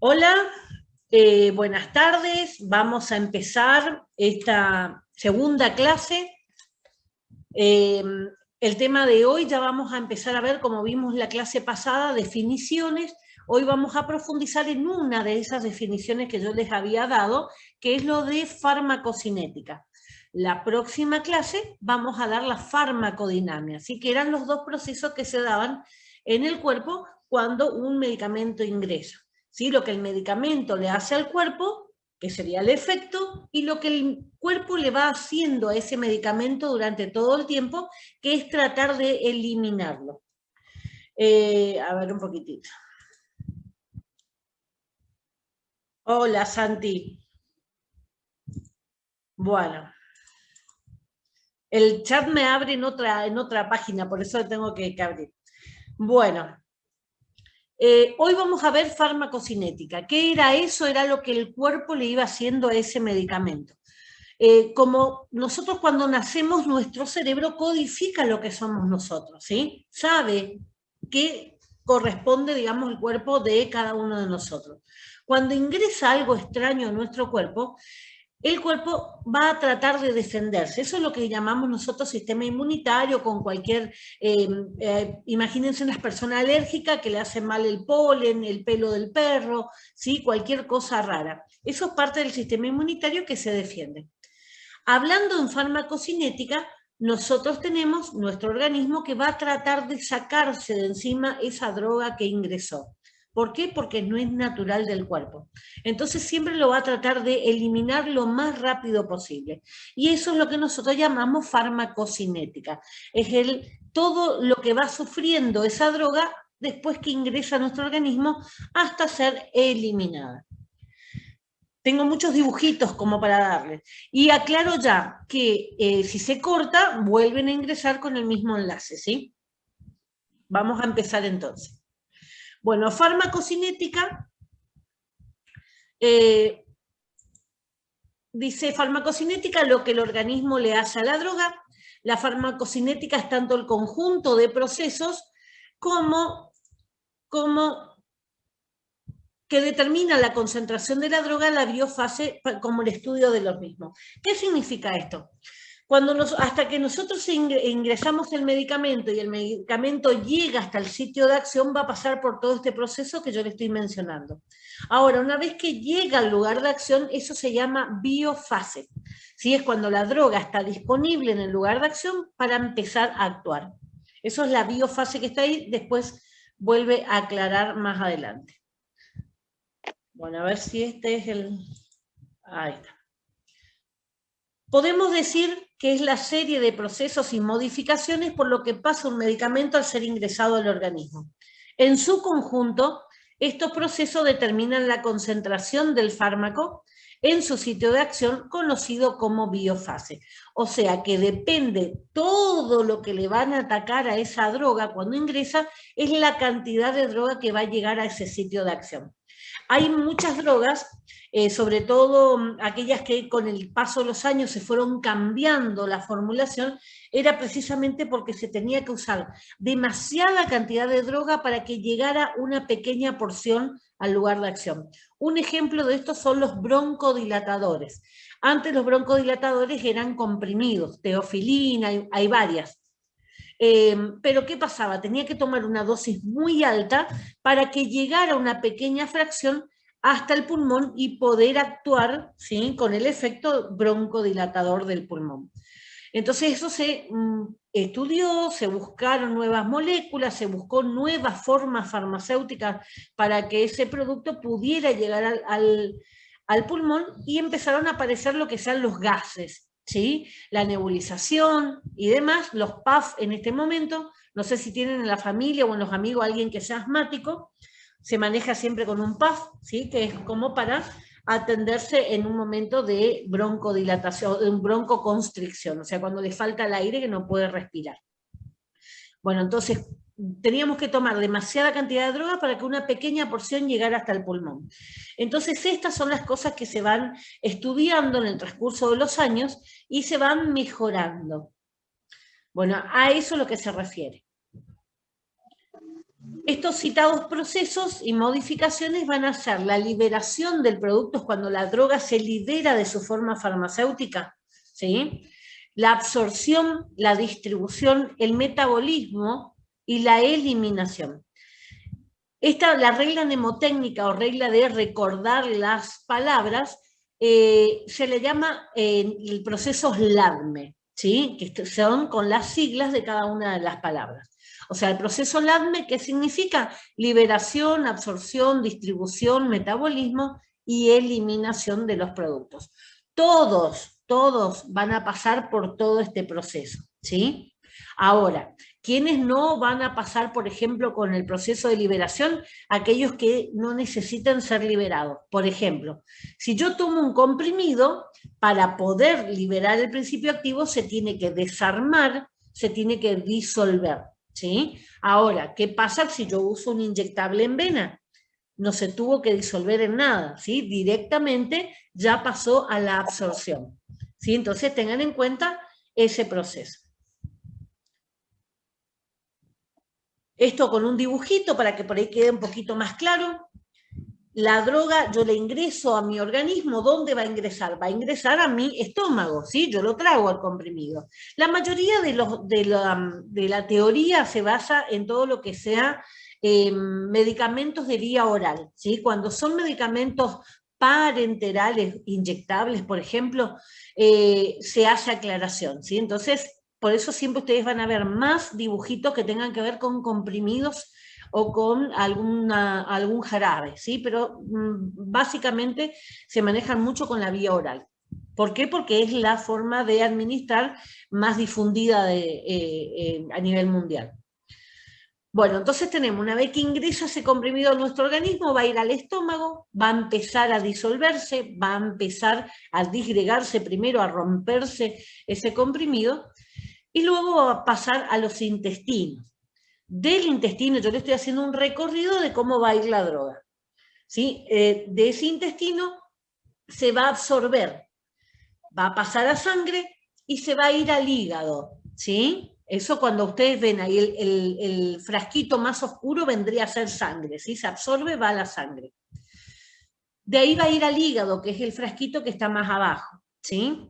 Hola, buenas tardes. Vamos a empezar esta segunda clase. Eh, el tema de hoy ya vamos a empezar a ver, como vimos la clase pasada, definiciones. Hoy vamos a profundizar en una de esas definiciones que yo les había dado, que es lo de farmacocinética. La próxima clase vamos a dar la farmacodinamia, así que eran los dos procesos que se daban en el cuerpo cuando un medicamento ingresa. ¿Sí? Lo que el medicamento le hace al cuerpo, que sería el efecto, y lo que el cuerpo le va haciendo a ese medicamento durante todo el tiempo, que es tratar de eliminarlo. A ver un poquitito. Hola, Santi. Bueno, el chat me abre en otra página, por eso tengo que abrir. Bueno, hoy vamos a ver farmacocinética. ¿Qué era eso? Era lo que el cuerpo le iba haciendo a ese medicamento. Como nosotros cuando nacemos, nuestro cerebro codifica lo que somos nosotros, ¿sí? Sabe qué corresponde, digamos, el cuerpo de cada uno de nosotros. Cuando ingresa algo extraño a nuestro cuerpo, el cuerpo va a tratar de defenderse. Eso es lo que llamamos nosotros sistema inmunitario, con cualquier, imagínense una persona alérgica que le hace mal el polen, el pelo del perro, ¿sí? Cualquier cosa rara. Eso es parte del sistema inmunitario que se defiende. Hablando en farmacocinética, nosotros tenemos nuestro organismo que va a tratar de sacarse de encima esa droga que ingresó. ¿Por qué? Porque no es natural del cuerpo. Entonces siempre lo va a tratar de eliminar lo más rápido posible. Y eso es lo que nosotros llamamos farmacocinética. Es todo lo que va sufriendo esa droga después que ingresa a nuestro organismo hasta ser eliminada. Tengo muchos dibujitos como para darles. Y aclaro ya que si se corta, vuelven a ingresar con el mismo enlace, ¿sí? Vamos a empezar entonces. Bueno, farmacocinética, dice farmacocinética lo que el organismo le hace a la droga. La farmacocinética es tanto el conjunto de procesos como que determina la concentración de la droga, la biofase, como el estudio de los mismos. ¿Qué significa esto? Hasta que nosotros ingresamos el medicamento y el medicamento llega hasta el sitio de acción, va a pasar por todo este proceso que yo le estoy mencionando. Ahora, una vez que llega al lugar de acción, eso se llama biofase. ¿Sí? Es cuando la droga está disponible en el lugar de acción para empezar a actuar. Eso es la biofase que está ahí, después vuelve a aclarar más adelante. Bueno, a ver si este es el... Ahí está. Podemos decir que es la serie de procesos y modificaciones por lo que pasa un medicamento al ser ingresado al organismo. En su conjunto, estos procesos determinan la concentración del fármaco en su sitio de acción, conocido como biofase. O sea que depende todo lo que le van a atacar a esa droga cuando ingresa, es la cantidad de droga que va a llegar a ese sitio de acción. Hay muchas drogas, sobre todo aquellas que con el paso de los años se fueron cambiando la formulación, era precisamente porque se tenía que usar demasiada cantidad de droga para que llegara una pequeña porción al lugar de acción. Un ejemplo de esto son los broncodilatadores. Antes los broncodilatadores eran comprimidos, teofilina, hay varias. Pero ¿qué pasaba? Tenía que tomar una dosis muy alta para que llegara una pequeña fracción hasta el pulmón y poder actuar, ¿sí?, con el efecto broncodilatador del pulmón. Entonces eso se estudió, se buscaron nuevas moléculas, se buscó nuevas formas farmacéuticas para que ese producto pudiera llegar al pulmón, y empezaron a aparecer lo que sean los gases, ¿sí? La nebulización y demás, los PAF en este momento. No sé si tienen en la familia o en los amigos alguien que sea asmático, se maneja siempre con un PAF, ¿sí?, que es como para atenderse en un momento de broncodilatación, de broncoconstricción, o sea, cuando le falta el aire que no puede respirar. Bueno, entonces teníamos que tomar demasiada cantidad de droga para que una pequeña porción llegara hasta el pulmón. Entonces estas son las cosas que se van estudiando en el transcurso de los años y se van mejorando. Bueno, a eso es lo que se refiere. Estos citados procesos y modificaciones van a ser la liberación del producto cuando la droga se libera de su forma farmacéutica, ¿sí? La absorción, la distribución, el metabolismo y la eliminación. La regla mnemotécnica o regla de recordar las palabras se le llama el proceso LADME, ¿sí? Que son con las siglas de cada una de las palabras. O sea, el proceso LADME, ¿qué significa? Liberación, absorción, distribución, metabolismo y eliminación de los productos. Todos van a pasar por todo este proceso, ¿sí? Ahora, ¿quiénes no van a pasar, por ejemplo, con el proceso de liberación? Aquellos que no necesitan ser liberados. Por ejemplo, si yo tomo un comprimido, para poder liberar el principio activo se tiene que desarmar, se tiene que disolver, ¿sí? Ahora, ¿qué pasa si yo uso un inyectable en vena? No se tuvo que disolver en nada, ¿sí? Directamente ya pasó a la absorción, ¿sí? Entonces tengan en cuenta ese proceso. Esto con un dibujito para que por ahí quede un poquito más claro. La droga yo la ingreso a mi organismo. ¿Dónde va a ingresar? Va a ingresar a mi estómago, ¿sí? Yo lo trago al comprimido. La mayoría de la teoría se basa en todo lo que sea medicamentos de vía oral, ¿sí? Cuando son medicamentos parenterales, inyectables, por ejemplo, se hace aclaración, ¿sí? Entonces, por eso siempre ustedes van a ver más dibujitos que tengan que ver con comprimidos o con algún jarabe, ¿sí? Pero básicamente se manejan mucho con la vía oral. ¿Por qué? Porque es la forma de administrar más difundida a nivel mundial. Bueno, entonces tenemos, una vez que ingresa ese comprimido a nuestro organismo, va a ir al estómago, va a empezar a disolverse, va a empezar a disgregarse primero, a romperse ese comprimido, y luego va a pasar a los intestinos. Del intestino, yo le estoy haciendo un recorrido de cómo va a ir la droga, ¿sí? De ese intestino se va a absorber, va a pasar a sangre y se va a ir al hígado, ¿sí? Eso cuando ustedes ven ahí el frasquito más oscuro vendría a ser sangre, ¿sí? Se absorbe, va a la sangre. De ahí va a ir al hígado, que es el frasquito que está más abajo, ¿sí?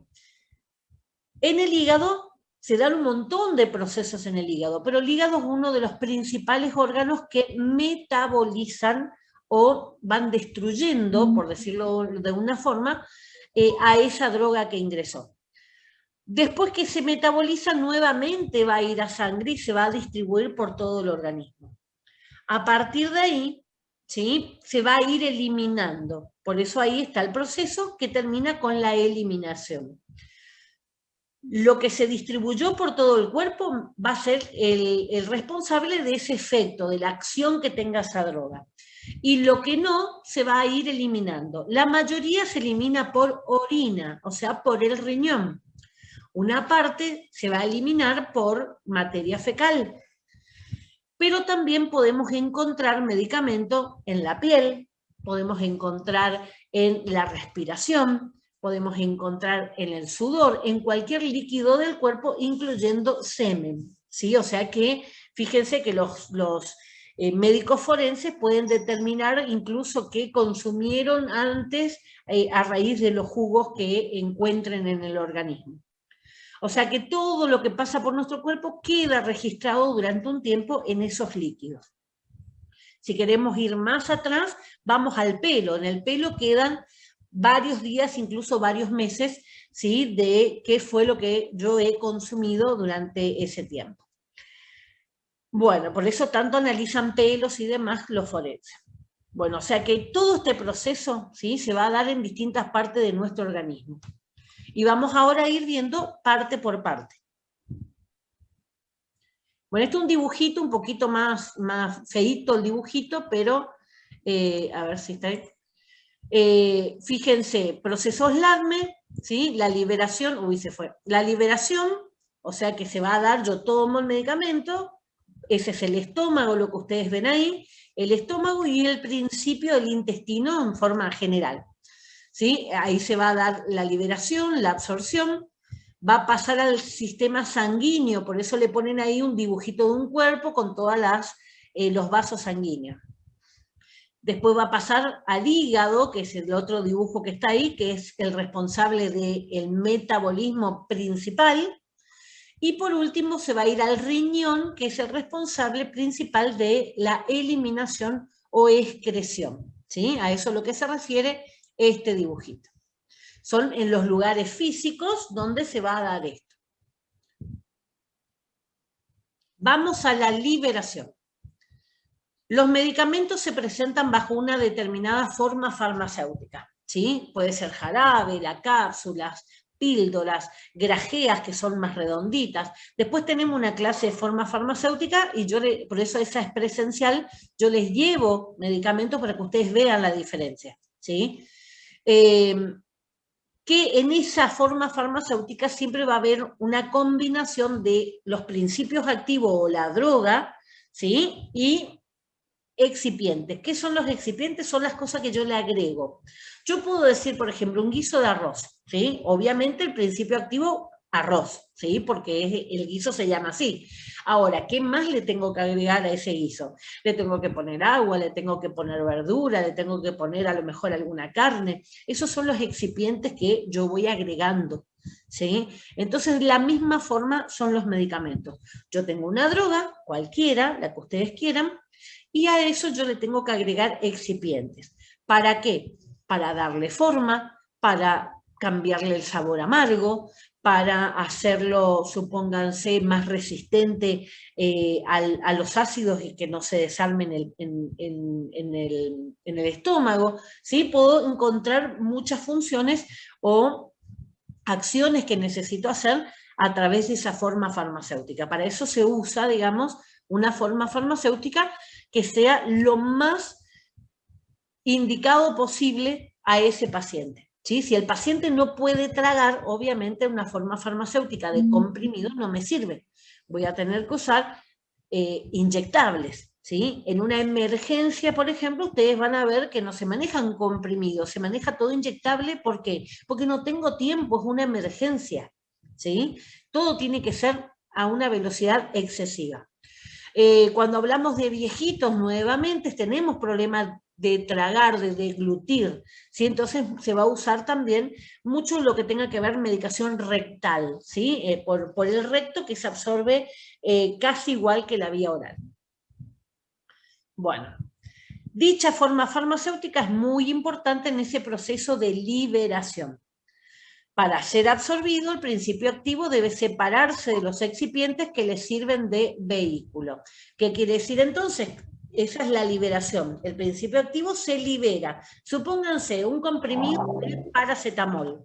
En el hígado se dan un montón de procesos en el hígado, pero el hígado es uno de los principales órganos que metabolizan o van destruyendo, por decirlo de una forma, a esa droga que ingresó. Después que se metaboliza, nuevamente va a ir a sangre y se va a distribuir por todo el organismo. A partir de ahí, ¿sí? Se va a ir eliminando. Por eso ahí está el proceso que termina con la eliminación. Lo que se distribuyó por todo el cuerpo va a ser el responsable de ese efecto, de la acción que tenga esa droga. Y lo que no, se va a ir eliminando. La mayoría se elimina por orina, o sea, por el riñón. Una parte se va a eliminar por materia fecal. Pero también podemos encontrar medicamentos en la piel, podemos encontrar en la respiración, podemos encontrar en el sudor, en cualquier líquido del cuerpo, incluyendo semen, ¿sí? O sea que, fíjense que los médicos forenses pueden determinar incluso qué consumieron antes a raíz de los jugos que encuentren en el organismo. O sea que todo lo que pasa por nuestro cuerpo queda registrado durante un tiempo en esos líquidos. Si queremos ir más atrás, vamos al pelo. En el pelo quedan varios días, incluso varios meses, ¿sí? De qué fue lo que yo he consumido durante ese tiempo. Bueno, por eso tanto analizan pelos y demás los forenses. Bueno, o sea que todo este proceso, ¿sí? Se va a dar en distintas partes de nuestro organismo. Y vamos ahora a ir viendo parte por parte. Bueno, este es un dibujito un poquito más feíto el dibujito, pero a ver si está ahí. Fíjense, procesos LADME, ¿sí? La liberación, uy, se fue. La liberación, o sea que se va a dar, yo tomo el medicamento, ese es el estómago, lo que ustedes ven ahí, el estómago y el principio del intestino en forma general, ¿sí? Ahí se va a dar la liberación, la absorción, va a pasar al sistema sanguíneo, por eso le ponen ahí un dibujito de un cuerpo con todas las los vasos sanguíneos. Después va a pasar al hígado, que es el otro dibujo que está ahí, que es el responsable del metabolismo principal. Y por último se va a ir al riñón, que es el responsable principal de la eliminación o excreción. ¿Sí? A eso es lo que se refiere este dibujito. Son en los lugares físicos donde se va a dar esto. Vamos a la liberación. Los medicamentos se presentan bajo una determinada forma farmacéutica, ¿sí? Puede ser jarabe, la cápsulas, píldoras, grajeas que son más redonditas. Después tenemos una clase de forma farmacéutica y por eso esa es presencial, yo les llevo medicamentos para que ustedes vean la diferencia, ¿sí? Que en esa forma farmacéutica siempre va a haber una combinación de los principios activos o la droga, ¿sí? Y excipientes. ¿Qué son los excipientes? Son las cosas que yo le agrego. Yo puedo decir, por ejemplo, un guiso de arroz, ¿sí? Obviamente el principio activo, arroz, ¿sí? Porque el guiso se llama así. Ahora, ¿qué más le tengo que agregar a ese guiso? Le tengo que poner agua, le tengo que poner verdura, le tengo que poner a lo mejor alguna carne. Esos son los excipientes que yo voy agregando, ¿sí? Entonces, de la misma forma son los medicamentos. Yo tengo una droga, cualquiera, la que ustedes quieran, y a eso yo le tengo que agregar excipientes. ¿Para qué? Para darle forma, para cambiarle el sabor amargo, para hacerlo, supónganse, más resistente a los ácidos y que no se desarmen en el estómago. ¿Sí? Puedo encontrar muchas funciones o acciones que necesito hacer a través de esa forma farmacéutica. Para eso se usa, digamos, una forma farmacéutica que sea lo más indicado posible a ese paciente. ¿Sí? Si el paciente no puede tragar, obviamente una forma farmacéutica de comprimido no me sirve. Voy a tener que usar inyectables. ¿Sí? En una emergencia, por ejemplo, ustedes van a ver que no se manejan comprimidos, se maneja todo inyectable. ¿Por qué? Porque no tengo tiempo, es una emergencia. ¿Sí? Todo tiene que ser a una velocidad excesiva. Cuando hablamos de viejitos nuevamente, tenemos problemas de tragar, de deglutir, ¿sí? Entonces se va a usar también mucho lo que tenga que ver medicación rectal, ¿sí? Por el recto, que se absorbe casi igual que la vía oral. Bueno, dicha forma farmacéutica es muy importante en ese proceso de liberación. Para ser absorbido, el principio activo debe separarse de los excipientes que le sirven de vehículo. ¿Qué quiere decir entonces? Esa es la liberación. El principio activo se libera. Supónganse un comprimido de paracetamol.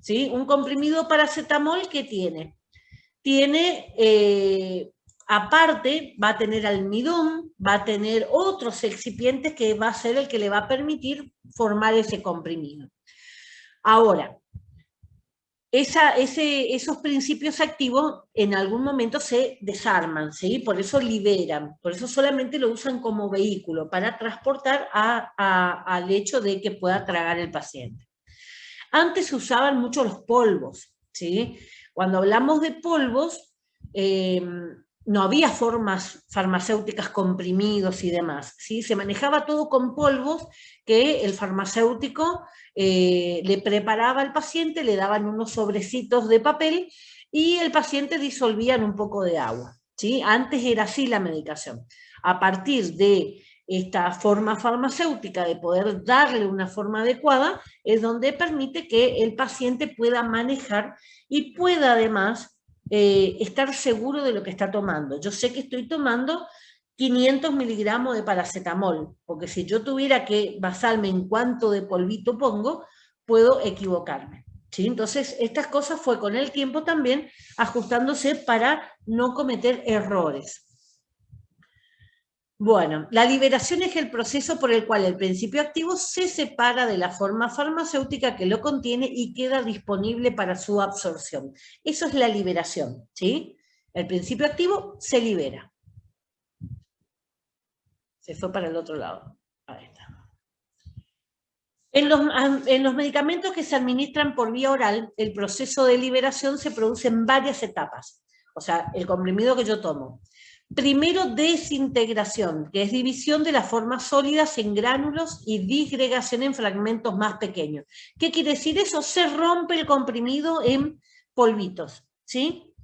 ¿Sí? Un comprimido paracetamol, ¿qué tiene? Tiene, aparte, va a tener almidón, va a tener otros excipientes que va a ser el que le va a permitir formar ese comprimido. Ahora, esos principios activos en algún momento se desarman, ¿sí? Por eso liberan, por eso solamente lo usan como vehículo, para transportar al hecho de que pueda tragar el paciente. Antes se usaban mucho los polvos, ¿sí? Cuando hablamos de polvos, no había formas farmacéuticas, comprimidos y demás, ¿sí? Se manejaba todo con polvos que el farmacéutico le preparaba al paciente, le daban unos sobrecitos de papel y el paciente disolvía en un poco de agua, ¿sí? Antes era así la medicación. A partir de esta forma farmacéutica de poder darle una forma adecuada, es donde permite que el paciente pueda manejar y pueda además estar seguro de lo que está tomando. Yo sé que estoy tomando 500 miligramos de paracetamol, porque si yo tuviera que basarme en cuánto de polvito pongo, puedo equivocarme. ¿Sí? Entonces, estas cosas fue con el tiempo también ajustándose para no cometer errores. Bueno, la liberación es el proceso por el cual el principio activo se separa de la forma farmacéutica que lo contiene y queda disponible para su absorción. Eso es la liberación, ¿sí? El principio activo se libera. Se fue para el otro lado. Ahí está. En los medicamentos que se administran por vía oral, el proceso de liberación se produce en varias etapas. O sea, el comprimido que yo tomo. Primero, desintegración, que es división de las formas sólidas en gránulos y disgregación en fragmentos más pequeños. ¿Qué quiere decir eso? Se rompe el comprimido en polvitos, ¿sí?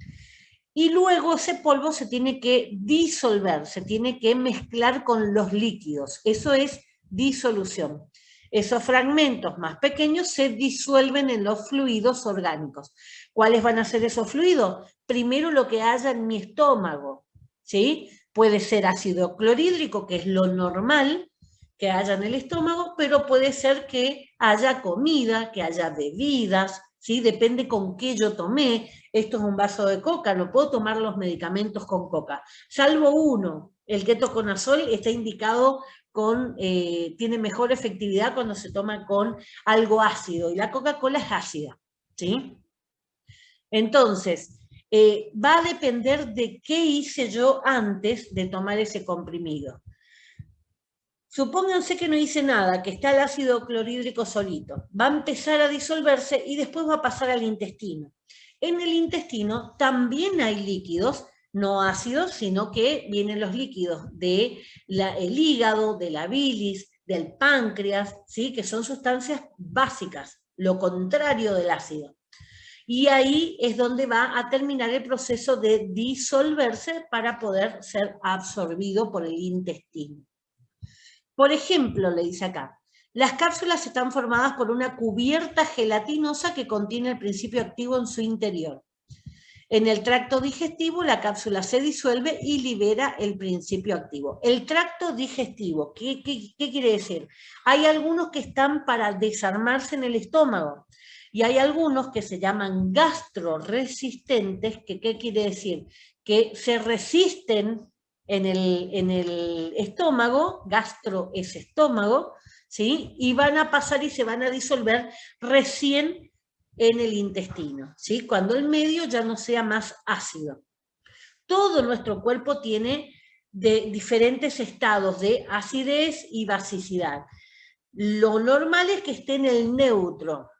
Y luego ese polvo se tiene que disolver, se tiene que mezclar con los líquidos. Eso es disolución. Esos fragmentos más pequeños se disuelven en los fluidos orgánicos. ¿Cuáles van a ser esos fluidos? Primero lo que haya en mi estómago, ¿sí? Puede ser ácido clorhídrico, que es lo normal que haya en el estómago, pero puede ser que haya comida, que haya bebidas, ¿sí? Depende con qué yo tomé. Esto es un vaso de coca, no puedo tomar los medicamentos con coca, salvo uno, el ketoconazol está indicado con, tiene mejor efectividad cuando se toma con algo ácido, y la Coca-Cola es ácida, ¿sí? Entonces, va a depender de qué hice yo antes de tomar ese comprimido. Supónganse que no hice nada, que está el ácido clorhídrico solito. Va a empezar a disolverse y después va a pasar al intestino. En el intestino también hay líquidos, no ácidos, sino que vienen los líquidos del hígado, de la bilis, del páncreas, ¿sí? Que son sustancias básicas, lo contrario del ácido. Y ahí es donde va a terminar el proceso de disolverse para poder ser absorbido por el intestino. Por ejemplo, le dice acá, las cápsulas están formadas por una cubierta gelatinosa que contiene el principio activo en su interior. En el tracto digestivo, la cápsula se disuelve y libera el principio activo. El tracto digestivo, ¿qué quiere decir? Hay algunos que están para desarmarse en el estómago y hay algunos que se llaman gastroresistentes, que ¿qué quiere decir? Que se resisten en el estómago, gastro es estómago, ¿sí? Y van a pasar y se van a disolver recién en el intestino, ¿sí? Cuando el medio ya no sea más ácido. Todo nuestro cuerpo tiene de diferentes estados de acidez y basicidad. Lo normal es que esté en el neutro.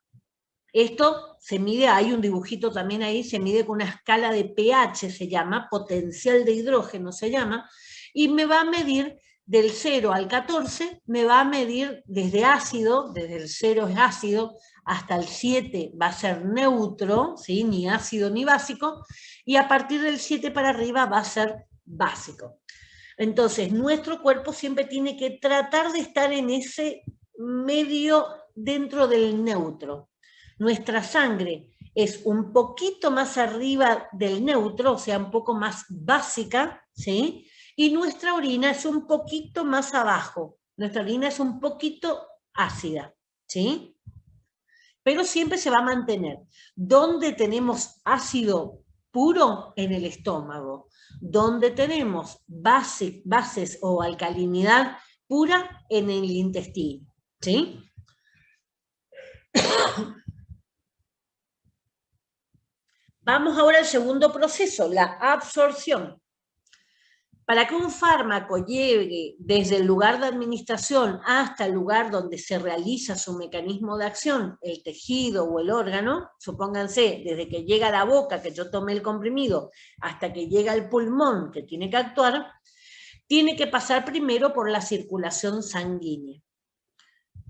Esto se mide, hay un dibujito también ahí, se mide con una escala de pH, se llama, potencial de hidrógeno se llama, y me va a medir del 0 al 14, me va a medir desde ácido, desde el 0 es ácido, hasta el 7 va a ser neutro, ¿sí? Ni ácido ni básico, y a partir del 7 para arriba va a ser básico. Entonces, nuestro cuerpo siempre tiene que tratar de estar en ese medio dentro del neutro. Nuestra sangre es un poquito más arriba del neutro, o sea, un poco más básica, ¿sí? Y nuestra orina es un poquito más abajo. Nuestra orina es un poquito ácida, ¿sí? Pero siempre se va a mantener. ¿Dónde tenemos ácido puro? En el estómago. ¿Dónde tenemos bases o alcalinidad pura? En el intestino, ¿sí? Vamos ahora al segundo proceso, la absorción. Para que un fármaco llegue desde el lugar de administración hasta el lugar donde se realiza su mecanismo de acción, el tejido o el órgano, supónganse, desde que llega a la boca, que yo tomé el comprimido, hasta que llega al pulmón, que tiene que actuar, tiene que pasar primero por la circulación sanguínea.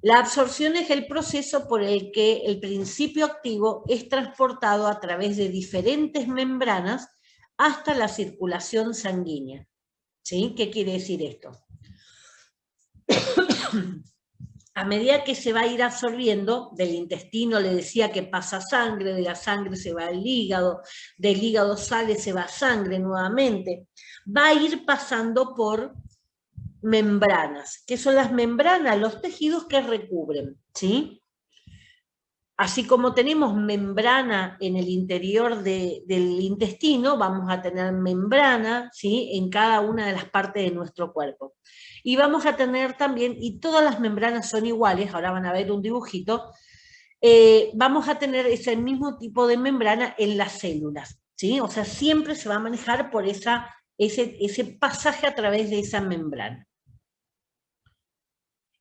La absorción es el proceso por el que el principio activo es transportado a través de diferentes membranas hasta la circulación sanguínea. ¿Sí? ¿Qué quiere decir esto? A medida que se va a ir absorbiendo, del intestino le decía que pasa sangre, de la sangre se va al hígado, del hígado sale, se va sangre nuevamente, va a ir pasando por membranas. ¿Qué son las membranas? Los tejidos que recubren, ¿sí? Así como tenemos membrana en el interior del intestino, vamos a tener membrana, ¿sí? En cada una de las partes de nuestro cuerpo. Y vamos a tener también, y todas las membranas son iguales, ahora van a ver un dibujito, vamos a tener ese mismo tipo de membrana en las células, ¿sí? O sea, siempre se va a manejar por ese pasaje a través de esa membrana.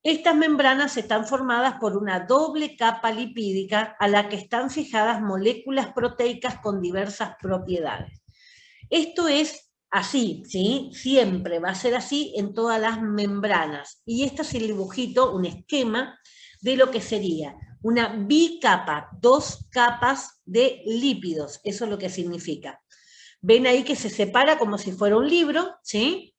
Estas membranas están formadas por una doble capa lipídica a la que están fijadas moléculas proteicas con diversas propiedades. Esto es Así, ¿sí? Siempre va a ser así en todas las membranas. Y este es el dibujito, un esquema de lo que sería una bicapa, 2 capas de lípidos. Eso es lo que significa. Ven ahí que se separa como si fuera un libro, ¿sí?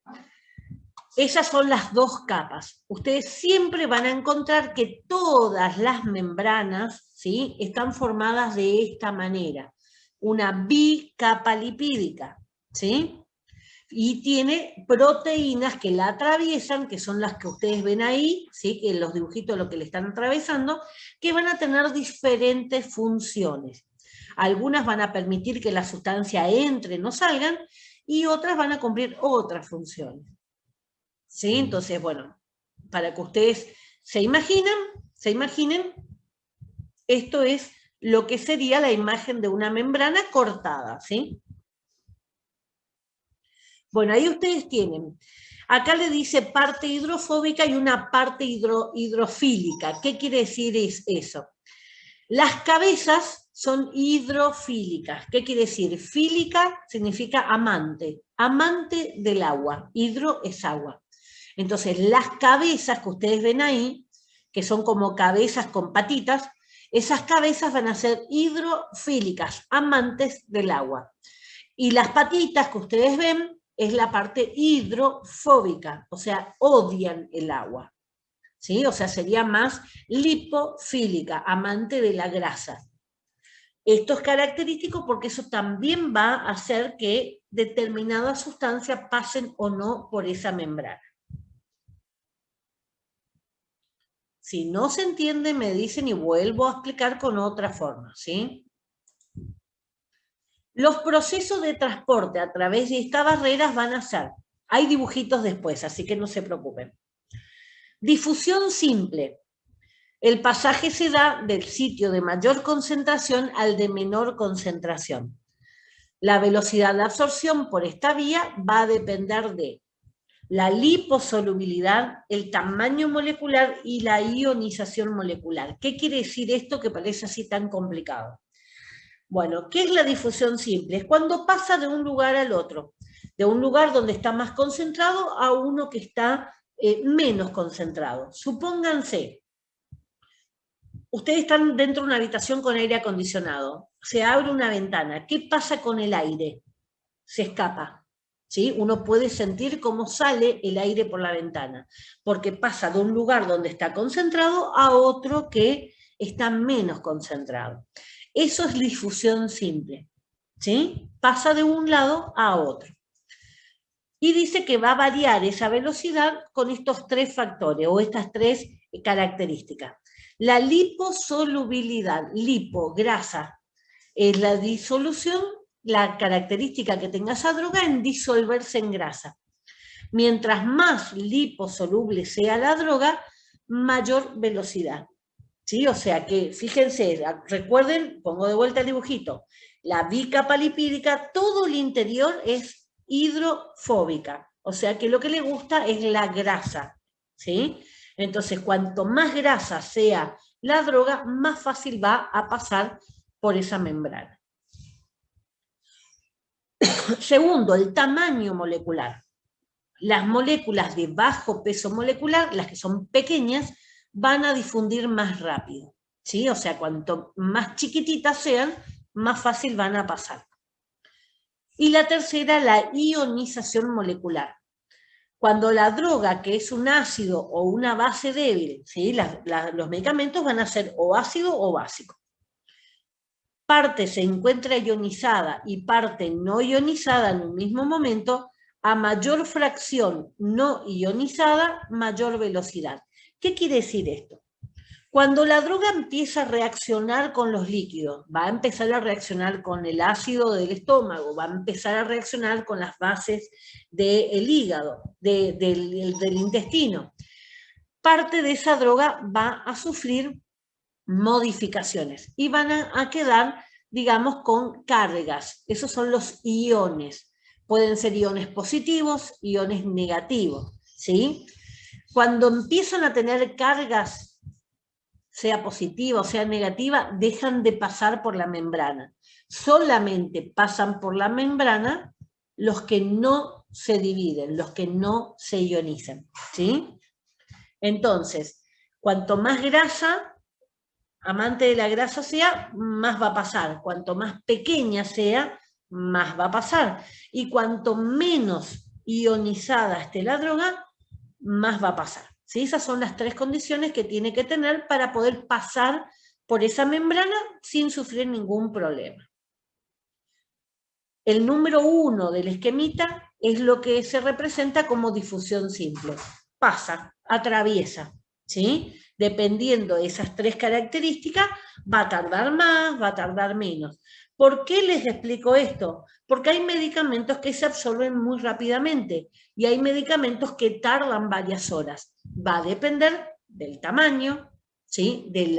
Esas son las 2 capas. Ustedes siempre van a encontrar que todas las membranas, ¿sí?, están formadas de esta manera. Una bicapa lipídica, ¿sí? Y tiene proteínas que la atraviesan, que son las que ustedes ven ahí, ¿sí?, que los dibujitos lo que le están atravesando, que van a tener diferentes funciones. Algunas van a permitir que la sustancia entre, no salgan, y otras van a cumplir otras funciones. ¿Sí? Entonces, bueno, para que ustedes se imaginen, esto es lo que sería la imagen de una membrana cortada, ¿sí? Bueno, ahí ustedes tienen, acá le dice parte hidrofóbica y una parte hidrofílica. ¿Qué quiere decir eso? Las cabezas son hidrofílicas. ¿Qué quiere decir? Fílica significa amante, amante del agua. Hidro es agua. Entonces, las cabezas que ustedes ven ahí, que son como cabezas con patitas, esas cabezas van a ser hidrofílicas, amantes del agua. Y las patitas que ustedes ven es la parte hidrofóbica, o sea, odian el agua. ¿Sí? O sea, sería más lipofílica, amante de la grasa. Esto es característico porque eso también va a hacer que determinadas sustancias pasen o no por esa membrana. Si no se entiende, me dicen y vuelvo a explicar con otra forma, ¿sí? Los procesos de transporte a través de estas barreras van a ser, hay dibujitos después, así que no se preocupen. Difusión simple. El pasaje se da del sitio de mayor concentración al de menor concentración. La velocidad de absorción por esta vía va a depender de la liposolubilidad, el tamaño molecular y la ionización molecular. ¿Qué quiere decir esto que parece así tan complicado? Bueno, ¿qué es la difusión simple? Es cuando pasa de un lugar al otro, de un lugar donde está más concentrado a uno que está menos concentrado. Supónganse, ustedes están dentro de una habitación con aire acondicionado, se abre una ventana, ¿qué pasa con el aire? Se escapa, ¿sí? Uno puede sentir cómo sale el aire por la ventana, porque pasa de un lugar donde está concentrado a otro que está menos concentrado. Eso es difusión simple, ¿sí? Pasa de un lado a otro. Y dice que va a variar esa velocidad con estos 3 factores o estas 3 características. La liposolubilidad, lipo, grasa, es la disolución, la característica que tenga esa droga en disolverse en grasa. Mientras más liposoluble sea la droga, mayor velocidad. ¿Sí? O sea que, fíjense, recuerden, pongo de vuelta el dibujito, la bicapa lipídica, todo el interior es hidrofóbica, o sea que lo que le gusta es la grasa, ¿sí? Entonces, cuanto más grasa sea la droga, más fácil va a pasar por esa membrana. Segundo, el tamaño molecular. Las moléculas de bajo peso molecular, las que son pequeñas, van a difundir más rápido, ¿sí? O sea, cuanto más chiquititas sean, más fácil van a pasar. Y la tercera, la ionización molecular. Cuando la droga, que es un ácido o una base débil, ¿sí? Los medicamentos van a ser o ácido o básico. Parte se encuentra ionizada y parte no ionizada en un mismo momento, a mayor fracción no ionizada, mayor velocidad. ¿Qué quiere decir esto? Cuando la droga empieza a reaccionar con los líquidos, va a empezar a reaccionar con el ácido del estómago, va a empezar a reaccionar con las bases del hígado, del intestino. Parte de esa droga va a sufrir modificaciones y van a quedar, digamos, con cargas. Esos son los iones. Pueden ser iones positivos, iones negativos, ¿sí? Cuando empiezan a tener cargas, sea positiva o sea negativa, dejan de pasar por la membrana. Solamente pasan por la membrana los que no se dividen, los que no se ionizan, ¿sí? Entonces, cuanto más grasa, amante de la grasa sea, más va a pasar. Cuanto más pequeña sea, más va a pasar. Y cuanto menos ionizada esté la droga, más va a pasar. ¿Sí? Esas son las 3 condiciones que tiene que tener para poder pasar por esa membrana sin sufrir ningún problema. El número 1 del esquemita es lo que se representa como difusión simple. Pasa, atraviesa, ¿sí? Dependiendo de esas 3 características, va a tardar más, va a tardar menos. ¿Por qué les explico esto? Porque hay medicamentos que se absorben muy rápidamente y hay medicamentos que tardan varias horas. Va a depender del tamaño, ¿sí? De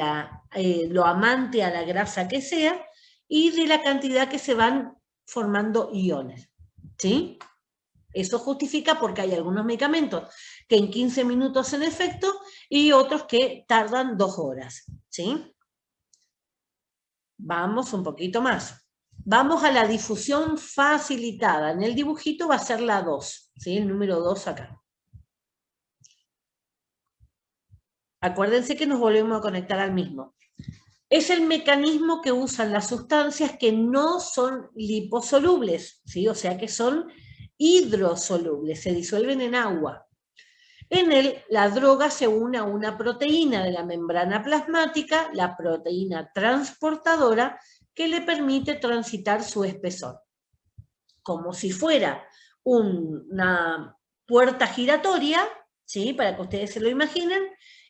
lo amante a la grasa que sea y de la cantidad que se van formando iones, ¿sí? Eso justifica porque hay algunos medicamentos que en 15 minutos hacen efecto y otros que tardan 2 horas, ¿sí? Vamos un poquito más. Vamos a la difusión facilitada. En el dibujito va a ser la 2, ¿sí? El número 2 acá. Acuérdense que nos volvemos a conectar al mismo. Es el mecanismo que usan las sustancias que no son liposolubles, ¿sí? O sea que son hidrosolubles, se disuelven en agua. En él, la droga se une a una proteína de la membrana plasmática, la proteína transportadora, que le permite transitar su espesor. Como si fuera una puerta giratoria, ¿sí? Para que ustedes se lo imaginen,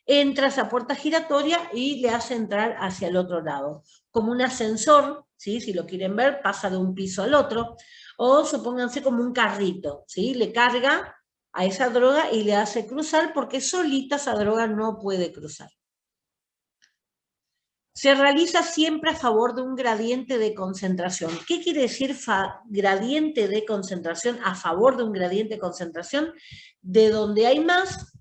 entra a esa puerta giratoria y le hace entrar hacia el otro lado. Como un ascensor, ¿sí? Si lo quieren ver, pasa de un piso al otro. O supónganse como un carrito, ¿sí? Le carga a esa droga y le hace cruzar porque solita esa droga no puede cruzar. Se realiza siempre a favor de un gradiente de concentración. ¿Qué quiere decir gradiente de concentración? A favor de un gradiente de concentración, de donde hay más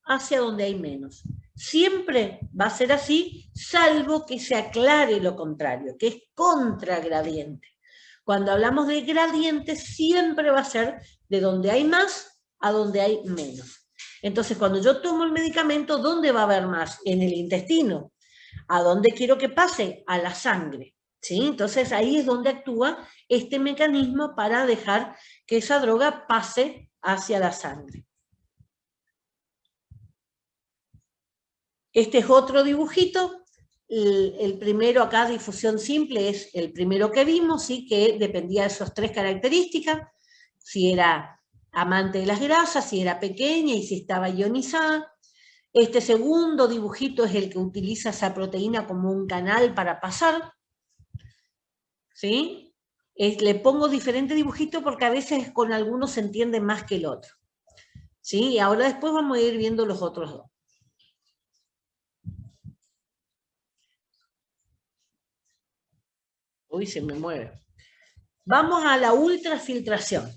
hacia donde hay menos. Siempre va a ser así, salvo que se aclare lo contrario, que es contragradiente. Cuando hablamos de gradiente, siempre va a ser de donde hay más a donde hay menos. Entonces, cuando yo tomo el medicamento, ¿dónde va a haber más? En el intestino. ¿A dónde quiero que pase? A la sangre, ¿sí? Entonces ahí es donde actúa este mecanismo para dejar que esa droga pase hacia la sangre. Este es otro dibujito. El primero acá, difusión simple, es el primero que vimos, ¿sí? Que dependía de esas 3 características, si era amante de las grasas, si era pequeña y si estaba ionizada. Este segundo dibujito es el que utiliza esa proteína como un canal para pasar, ¿sí? Le pongo diferentes dibujitos porque a veces con algunos se entiende más que el otro, ¿sí? Y ahora después vamos a ir viendo los otros 2. Uy, se me mueve. Vamos a la ultrafiltración.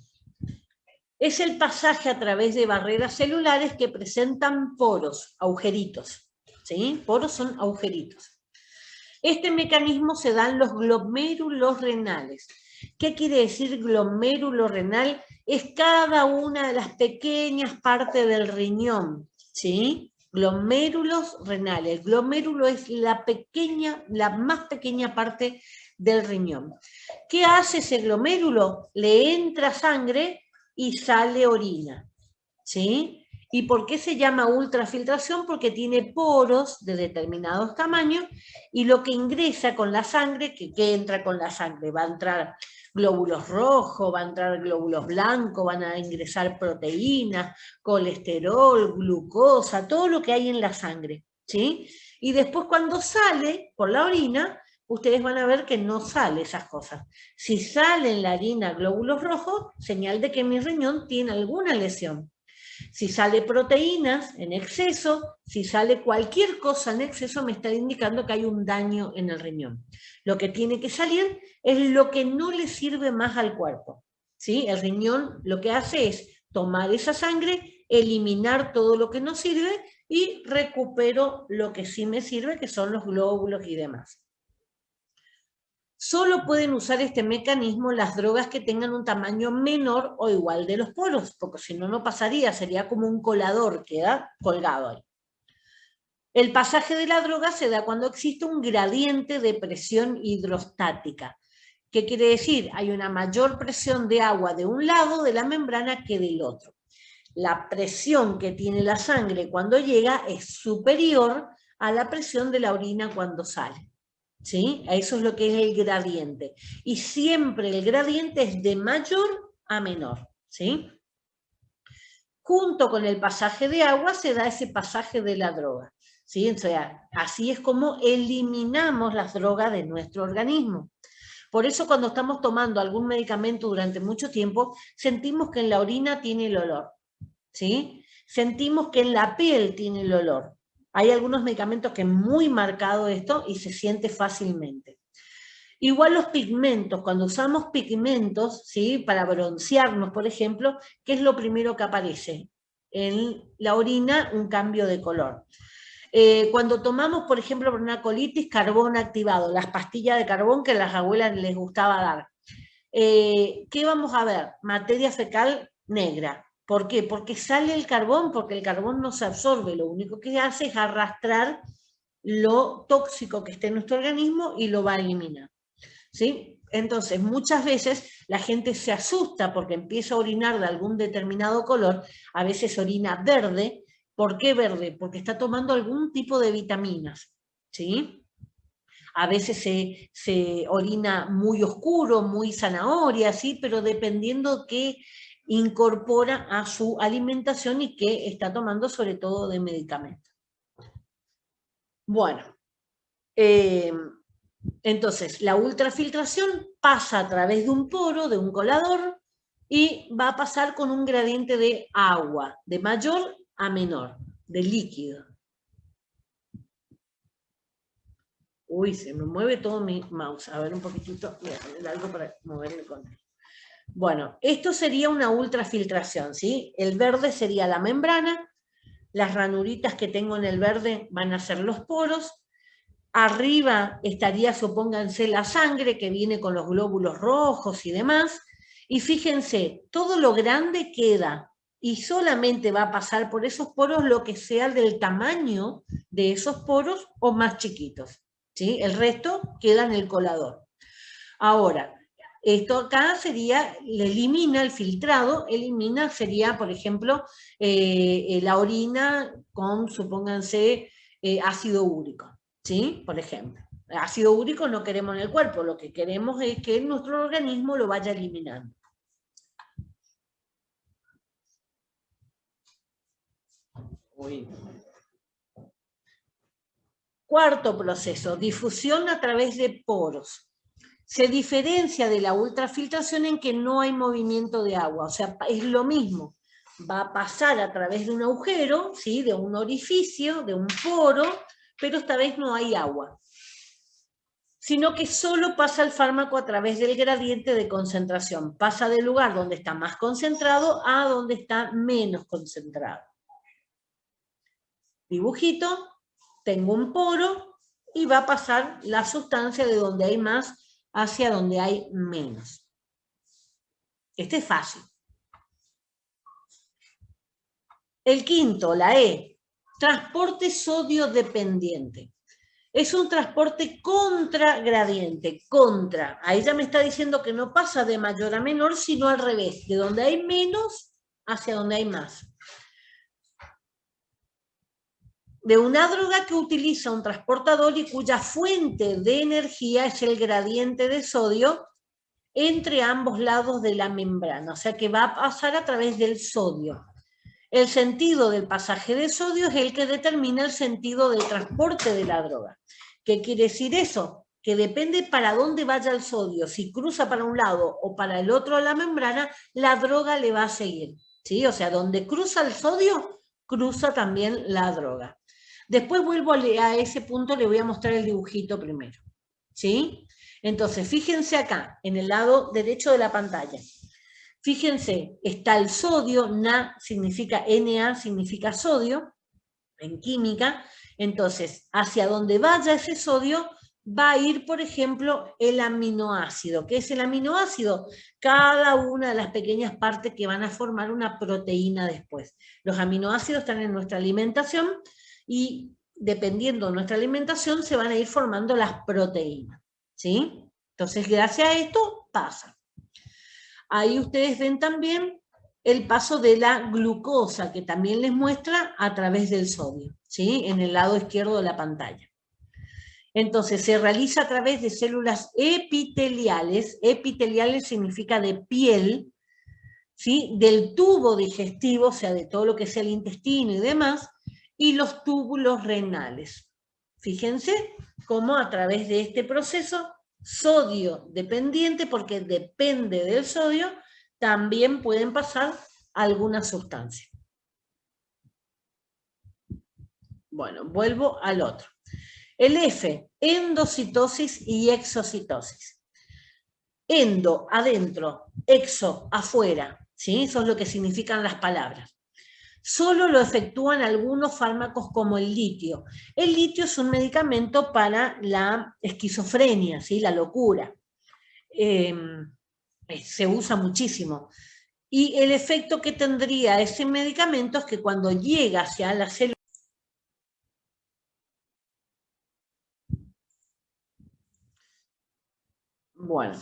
Es el pasaje a través de barreras celulares que presentan poros, agujeritos, ¿sí? Poros son agujeritos. Este mecanismo se da en los glomérulos renales. ¿Qué quiere decir glomérulo renal? Es cada una de las pequeñas partes del riñón, ¿sí? Glomérulos renales. El glomérulo es la más pequeña parte del riñón. ¿Qué hace ese glomérulo? Le entra sangre y sale orina, ¿sí? ¿Y por qué se llama ultrafiltración? Porque tiene poros de determinados tamaños y lo que ingresa con la sangre, ¿qué entra con la sangre? Va a entrar glóbulos rojos, va a entrar glóbulos blancos, van a ingresar proteínas, colesterol, glucosa, todo lo que hay en la sangre, ¿sí? Y después cuando sale por la orina, ustedes van a ver que no sale esas cosas. Si sale en la orina glóbulos rojos, señal de que mi riñón tiene alguna lesión. Si sale proteínas en exceso, si sale cualquier cosa en exceso, me está indicando que hay un daño en el riñón. Lo que tiene que salir es lo que no le sirve más al cuerpo, ¿sí? El riñón lo que hace es tomar esa sangre, eliminar todo lo que no sirve y recupero lo que sí me sirve, que son los glóbulos y demás. Solo pueden usar este mecanismo las drogas que tengan un tamaño menor o igual de los poros, porque si no, no pasaría, sería como un colador, queda colgado ahí. El pasaje de la droga se da cuando existe un gradiente de presión hidrostática. ¿Qué quiere decir? Hay una mayor presión de agua de un lado de la membrana que del otro. La presión que tiene la sangre cuando llega es superior a la presión de la orina cuando sale. ¿Sí? Eso es lo que es el gradiente. Y siempre el gradiente es de mayor a menor. ¿Sí? Junto con el pasaje de agua se da ese pasaje de la droga. ¿Sí? O sea, así es como eliminamos las drogas de nuestro organismo. Por eso cuando estamos tomando algún medicamento durante mucho tiempo, sentimos que en la orina tiene el olor. ¿Sí? Sentimos que en la piel tiene el olor. Hay algunos medicamentos que es muy marcado esto y se siente fácilmente. Igual los pigmentos, cuando usamos pigmentos, ¿sí? Para broncearnos, por ejemplo, ¿qué es lo primero que aparece? En la orina, un cambio de color. Cuando tomamos, por ejemplo, por una colitis, carbón activado, las pastillas de carbón que a las abuelas les gustaba dar. ¿Qué vamos a ver? Materia fecal negra. ¿Por qué? Porque sale el carbón, porque el carbón no se absorbe, lo único que hace es arrastrar lo tóxico que esté en nuestro organismo y lo va a eliminar. ¿Sí? Entonces, muchas veces la gente se asusta porque empieza a orinar de algún determinado color, a veces orina verde. ¿Por qué verde? Porque está tomando algún tipo de vitaminas, ¿sí? A veces se orina muy oscuro, muy zanahoria, ¿sí? Pero dependiendo qué incorpora a su alimentación y qué está tomando, sobre todo de medicamentos. Bueno, entonces la ultrafiltración pasa a través de un poro, de un colador, y va a pasar con un gradiente de agua, de mayor a menor, de líquido. Uy, se me mueve todo mi mouse. A ver un poquitito, voy a poner algo para moverme con él. Bueno, esto sería una ultrafiltración, ¿sí? El verde sería la membrana, las ranuritas que tengo en el verde van a ser los poros, arriba estaría, supónganse, la sangre que viene con los glóbulos rojos y demás, y fíjense, todo lo grande queda, y solamente va a pasar por esos poros lo que sea del tamaño de esos poros o más chiquitos. ¿Sí? El resto queda en el colador. Ahora, esto acá sería, le elimina el filtrado, elimina, sería, por ejemplo, la orina con, supónganse, ácido úrico, ¿sí? Por ejemplo. Ácido úrico no queremos en el cuerpo, lo que queremos es que nuestro organismo lo vaya eliminando. Uy. Cuarto proceso, difusión a través de poros. Se diferencia de la ultrafiltración en que no hay movimiento de agua, o sea, es lo mismo. Va a pasar a través de un agujero, ¿sí? De un orificio, de un poro, pero esta vez no hay agua. Sino que solo pasa el fármaco a través del gradiente de concentración. Pasa del lugar donde está más concentrado a donde está menos concentrado. Dibujito, tengo un poro y va a pasar la sustancia de donde hay más hacia donde hay menos. Este es fácil. El quinto, la E, transporte sodio dependiente. Es un transporte contragradiente, contra. Ahí ya me está diciendo que no pasa de mayor a menor, sino al revés, de donde hay menos hacia donde hay más. De una droga que utiliza un transportador y cuya fuente de energía es el gradiente de sodio entre ambos lados de la membrana, o sea que va a pasar a través del sodio. El sentido del pasaje de sodio es el que determina el sentido del transporte de la droga. ¿Qué quiere decir eso? Que depende para dónde vaya el sodio, si cruza para un lado o para el otro de la membrana, la droga le va a seguir. ¿Sí? O sea, donde cruza el sodio, cruza también la droga. Después vuelvo a ese punto, le voy a mostrar el dibujito primero. ¿Sí? Entonces, fíjense acá, en el lado derecho de la pantalla. Fíjense, está el sodio, Na significa sodio, en química. Entonces, hacia donde vaya ese sodio, va a ir, por ejemplo, el aminoácido. ¿Qué es el aminoácido? Cada una de las pequeñas partes que van a formar una proteína después. Los aminoácidos están en nuestra alimentación y dependiendo de nuestra alimentación se van a ir formando las proteínas, ¿sí? Entonces, gracias a esto pasa. Ahí ustedes ven también el paso de la glucosa, que también les muestra a través del sodio, ¿sí? En el lado izquierdo de la pantalla. Entonces, se realiza a través de células epiteliales. Epiteliales significa de piel, ¿sí? Del tubo digestivo, o sea, de todo lo que sea el intestino y demás, y los túbulos renales. Fíjense cómo a través de este proceso, sodio dependiente, porque depende del sodio, también pueden pasar algunas sustancias. Bueno, vuelvo al otro. El F, endocitosis y exocitosis. Endo, adentro, exo, afuera, ¿sí? Eso es lo que significan las palabras. Solo lo efectúan algunos fármacos como el litio. El litio es un medicamento para la esquizofrenia, ¿sí? La locura. Se usa muchísimo. Y el efecto que tendría ese medicamento es que cuando llega hacia la célula... Bueno,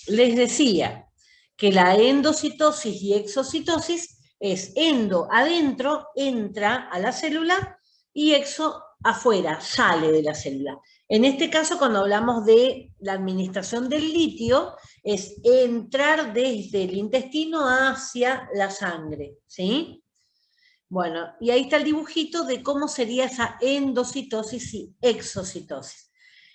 les decía que la endocitosis y exocitosis es endo adentro, entra a la célula, y exo afuera, sale de la célula. En este caso, cuando hablamos de la administración del litio, es entrar desde el intestino hacia la sangre, ¿sí? Bueno, y ahí está el dibujito de cómo sería esa endocitosis y exocitosis.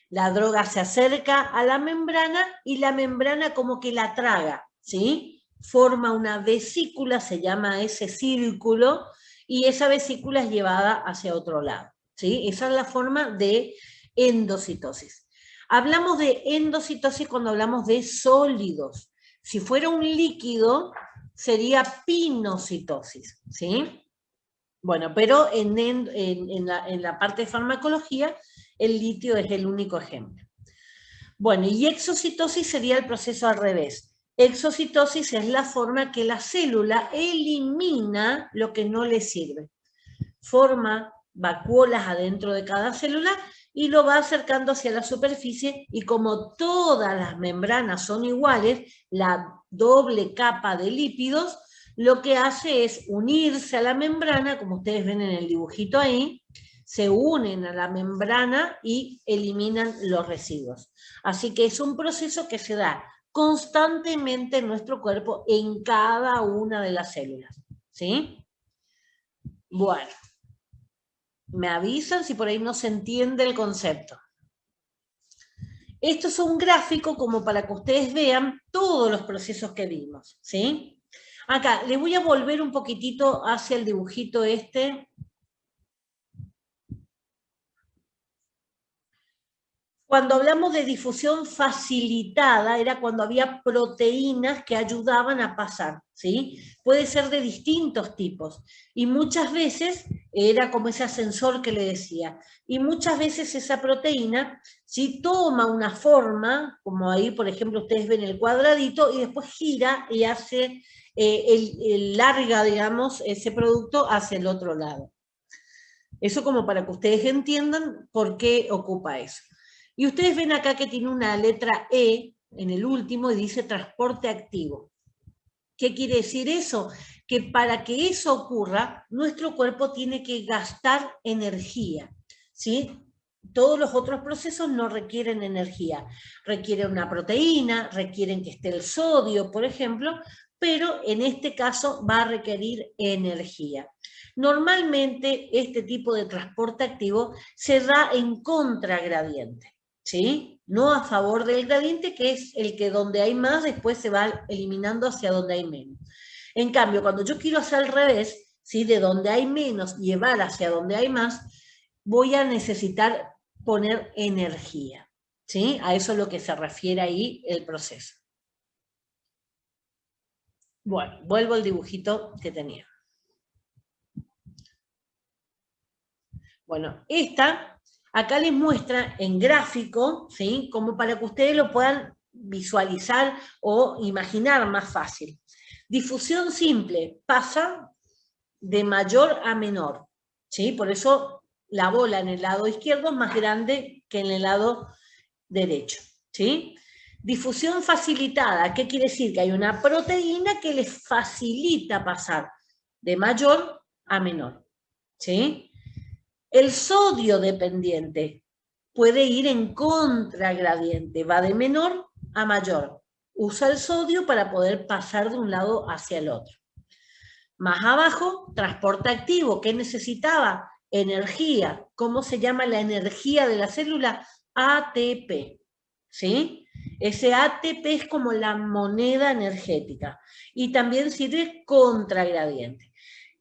La droga se acerca a la membrana y la membrana como que la traga, ¿sí? Forma una vesícula, se llama ese círculo, y esa vesícula es llevada hacia otro lado, ¿sí? Esa es la forma de endocitosis. Hablamos de endocitosis cuando hablamos de sólidos. Si fuera un líquido, sería pinocitosis, ¿sí? Bueno, pero en la parte de farmacología, el litio es el único ejemplo. Bueno, y exocitosis sería el proceso al revés. Exocitosis es la forma que la célula elimina lo que no le sirve. Forma vacuolas adentro de cada célula y lo va acercando hacia la superficie, y como todas las membranas son iguales, la doble capa de lípidos lo que hace es unirse a la membrana, como ustedes ven en el dibujito ahí, se unen a la membrana y eliminan los residuos. Así que es un proceso que se da constantemente en nuestro cuerpo en cada una de las células, ¿sí? Bueno, me avisan si por ahí no se entiende el concepto. Esto es un gráfico como para que ustedes vean todos los procesos que vimos, ¿sí? Acá, les voy a volver un poquitito hacia el dibujito este. Cuando hablamos de difusión facilitada, era cuando había proteínas que ayudaban a pasar, ¿sí? Puede ser de distintos tipos. Y muchas veces era como ese ascensor que le decía. Y muchas veces esa proteína, ¿sí?, toma una forma, como ahí, por ejemplo, ustedes ven el cuadradito, y después gira y hace, larga, digamos, ese producto hacia el otro lado. Eso como para que ustedes entiendan por qué ocupa eso. Y ustedes ven acá que tiene una letra E en el último y dice transporte activo. ¿Qué quiere decir eso? Que para que eso ocurra, nuestro cuerpo tiene que gastar energía, ¿sí? Todos los otros procesos no requieren energía. Requieren una proteína, requieren que esté el sodio, por ejemplo, pero en este caso va a requerir energía. Normalmente este tipo de transporte activo se da en contragradiente, ¿sí? No a favor del gradiente, que es el que donde hay más después se va eliminando hacia donde hay menos. En cambio, cuando yo quiero hacer al revés, ¿sí?, de donde hay menos llevar hacia donde hay más, voy a necesitar poner energía, ¿sí? A eso es lo que se refiere ahí el proceso. Bueno, vuelvo al dibujito que tenía. Bueno, esta Acá les muestra en gráfico, ¿sí? Como para que ustedes lo puedan visualizar o imaginar más fácil. Difusión simple, pasa de mayor a menor, ¿sí? Por eso la bola en el lado izquierdo es más grande que en el lado derecho, ¿sí? Difusión facilitada, ¿qué quiere decir? Que hay una proteína que les facilita pasar de mayor a menor, ¿sí? El sodio dependiente puede ir en contragradiente, va de menor a mayor. Usa el sodio para poder pasar de un lado hacia el otro. Más abajo, transporte activo. ¿Qué necesitaba? Energía. ¿Cómo se llama la energía de la célula? ATP. ¿Sí? Ese ATP es como la moneda energética. Y también sirve contragradiente.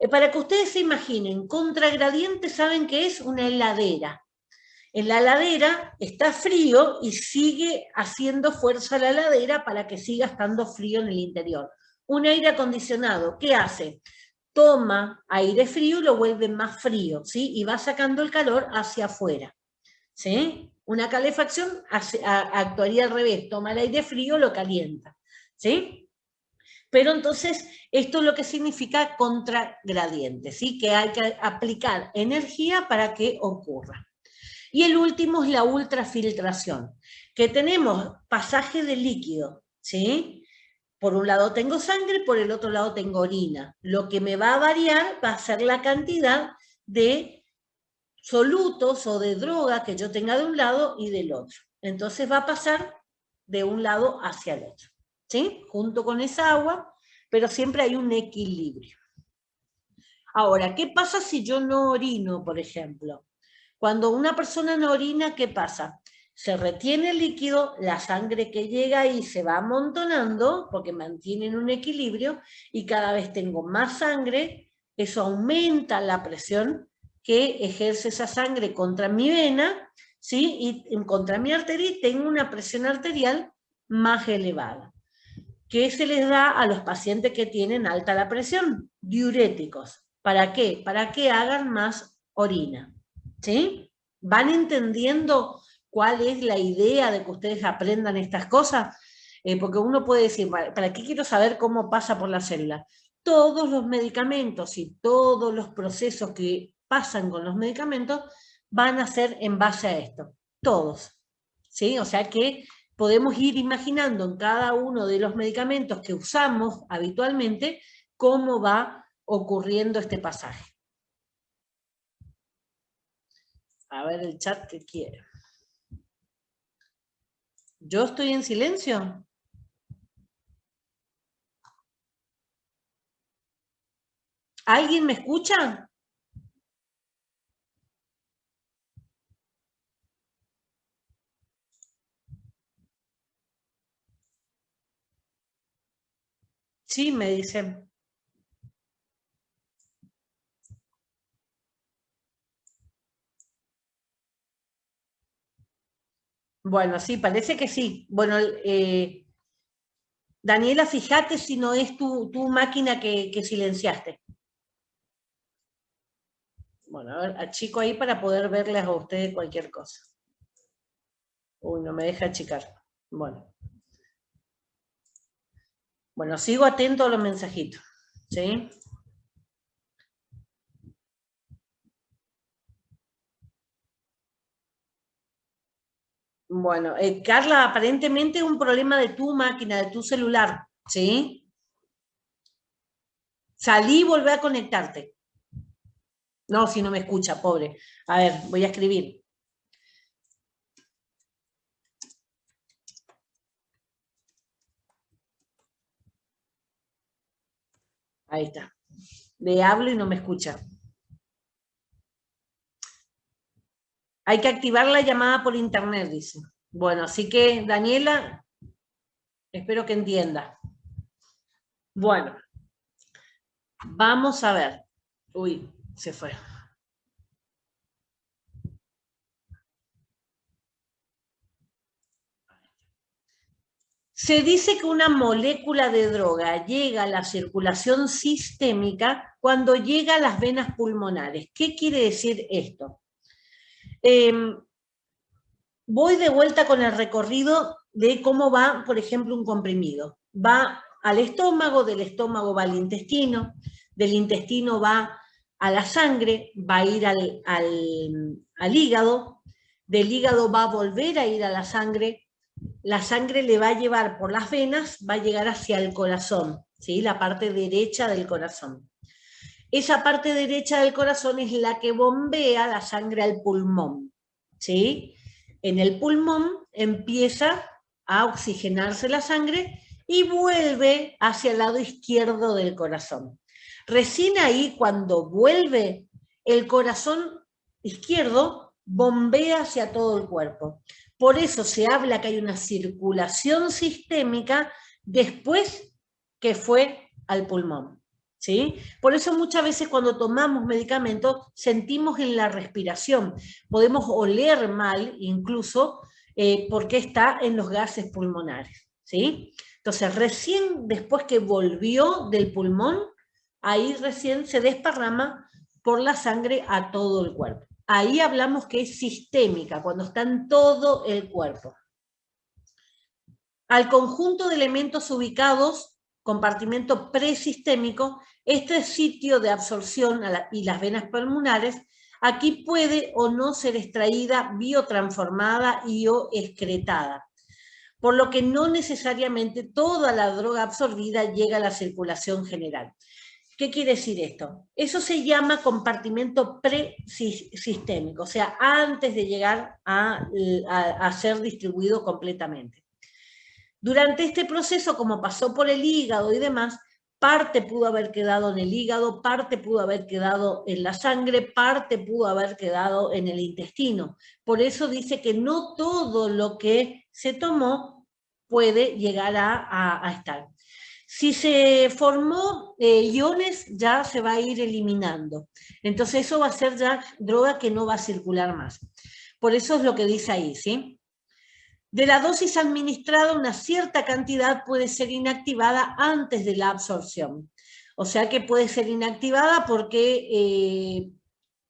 Para que ustedes se imaginen, contragradiente saben que es una heladera. En la heladera está frío y sigue haciendo fuerza la heladera para que siga estando frío en el interior. Un aire acondicionado, ¿qué hace? Toma aire frío y lo vuelve más frío, ¿sí? Y va sacando el calor hacia afuera, ¿sí? Una calefacción actuaría al revés, toma el aire frío, lo calienta, ¿sí? Pero entonces, esto es lo que significa contragradiente, ¿sí? Que hay que aplicar energía para que ocurra. Y el último es la ultrafiltración, que tenemos pasaje de líquido, ¿sí? Por un lado tengo sangre, por el otro lado tengo orina. Lo que me va a variar va a ser la cantidad de solutos o de droga que yo tenga de un lado y del otro. Entonces va a pasar de un lado hacia el otro, ¿sí? Junto con esa agua, pero siempre hay un equilibrio. Ahora, ¿qué pasa si yo no orino, por ejemplo? Cuando una persona no orina, ¿qué pasa? Se retiene el líquido, la sangre que llega ahí se va amontonando porque mantienen un equilibrio y cada vez tengo más sangre, eso aumenta la presión que ejerce esa sangre contra mi vena, ¿sí? Y contra mi arteria y tengo una presión arterial más elevada. ¿Qué se les da a los pacientes que tienen alta la presión? Diuréticos. ¿Para qué? Para que hagan más orina. ¿Sí? ¿Van entendiendo cuál es la idea de que ustedes aprendan estas cosas? Porque uno puede decir, ¿para qué quiero saber cómo pasa por la célula? Todos los medicamentos y todos los procesos que pasan con los medicamentos van a ser en base a esto. Todos. ¿Sí? O sea que podemos ir imaginando en cada uno de los medicamentos que usamos habitualmente cómo va ocurriendo este pasaje. A ver el chat que quiere. ¿Yo estoy en silencio? ¿Alguien me escucha? Sí, me dicen. Bueno, sí, parece que sí. Bueno, Daniela, fíjate si no es tu máquina que silenciaste. Bueno, a ver, achico ahí para poder verles a ustedes cualquier cosa. Uy, no me deja achicar. Bueno. Bueno, sigo atento a los mensajitos. ¿Sí? Bueno, Carla, aparentemente es un problema de tu máquina, de tu celular. ¿Sí? Salí y volví a conectarte. No, si no me escucha, pobre. A ver, voy a escribir. Ahí está. Le hablo y no me escucha. Hay que activar la llamada por internet, dice. Bueno, así que, Daniela, espero que entienda. Bueno, vamos a ver. Uy, se fue. Se dice que una molécula de droga llega a la circulación sistémica cuando llega a las venas pulmonares. ¿Qué quiere decir esto? Voy de vuelta con el recorrido de cómo va, por ejemplo, un comprimido. Va al estómago, del estómago va al intestino, del intestino va a la sangre, va a ir al hígado, del hígado va a volver a ir a la sangre le va a llevar por las venas, va a llegar hacia el corazón, ¿sí? La parte derecha del corazón. Esa parte derecha del corazón es la que bombea la sangre al pulmón, ¿sí? En el pulmón empieza a oxigenarse la sangre y vuelve hacia el lado izquierdo del corazón. Recién ahí, cuando vuelve, el corazón izquierdo bombea hacia todo el cuerpo. Por eso se habla que hay una circulación sistémica después que fue al pulmón, ¿sí? Por eso muchas veces cuando tomamos medicamentos sentimos en la respiración, podemos oler mal incluso porque está en los gases pulmonares, ¿sí? Entonces recién después que volvió del pulmón, ahí recién se desparrama por la sangre a todo el cuerpo. Ahí hablamos que es sistémica, cuando está en todo el cuerpo. Al conjunto de elementos ubicados, compartimento presistémico, este sitio de absorción y las venas pulmonares, aquí puede o no ser extraída, biotransformada y o excretada, por lo que no necesariamente toda la droga absorbida llega a la circulación general. ¿Qué quiere decir esto? Eso se llama compartimento presistémico, o sea, antes de llegar a ser distribuido completamente. Durante este proceso, como pasó por el hígado y demás, parte pudo haber quedado en el hígado, parte pudo haber quedado en la sangre, parte pudo haber quedado en el intestino. Por eso dice que no todo lo que se tomó puede llegar a estar. Si se formó iones, ya se va a ir eliminando. Entonces eso va a ser ya droga que no va a circular más. Por eso es lo que dice ahí, ¿sí? De la dosis administrada, una cierta cantidad puede ser inactivada antes de la absorción. O sea que puede ser inactivada porque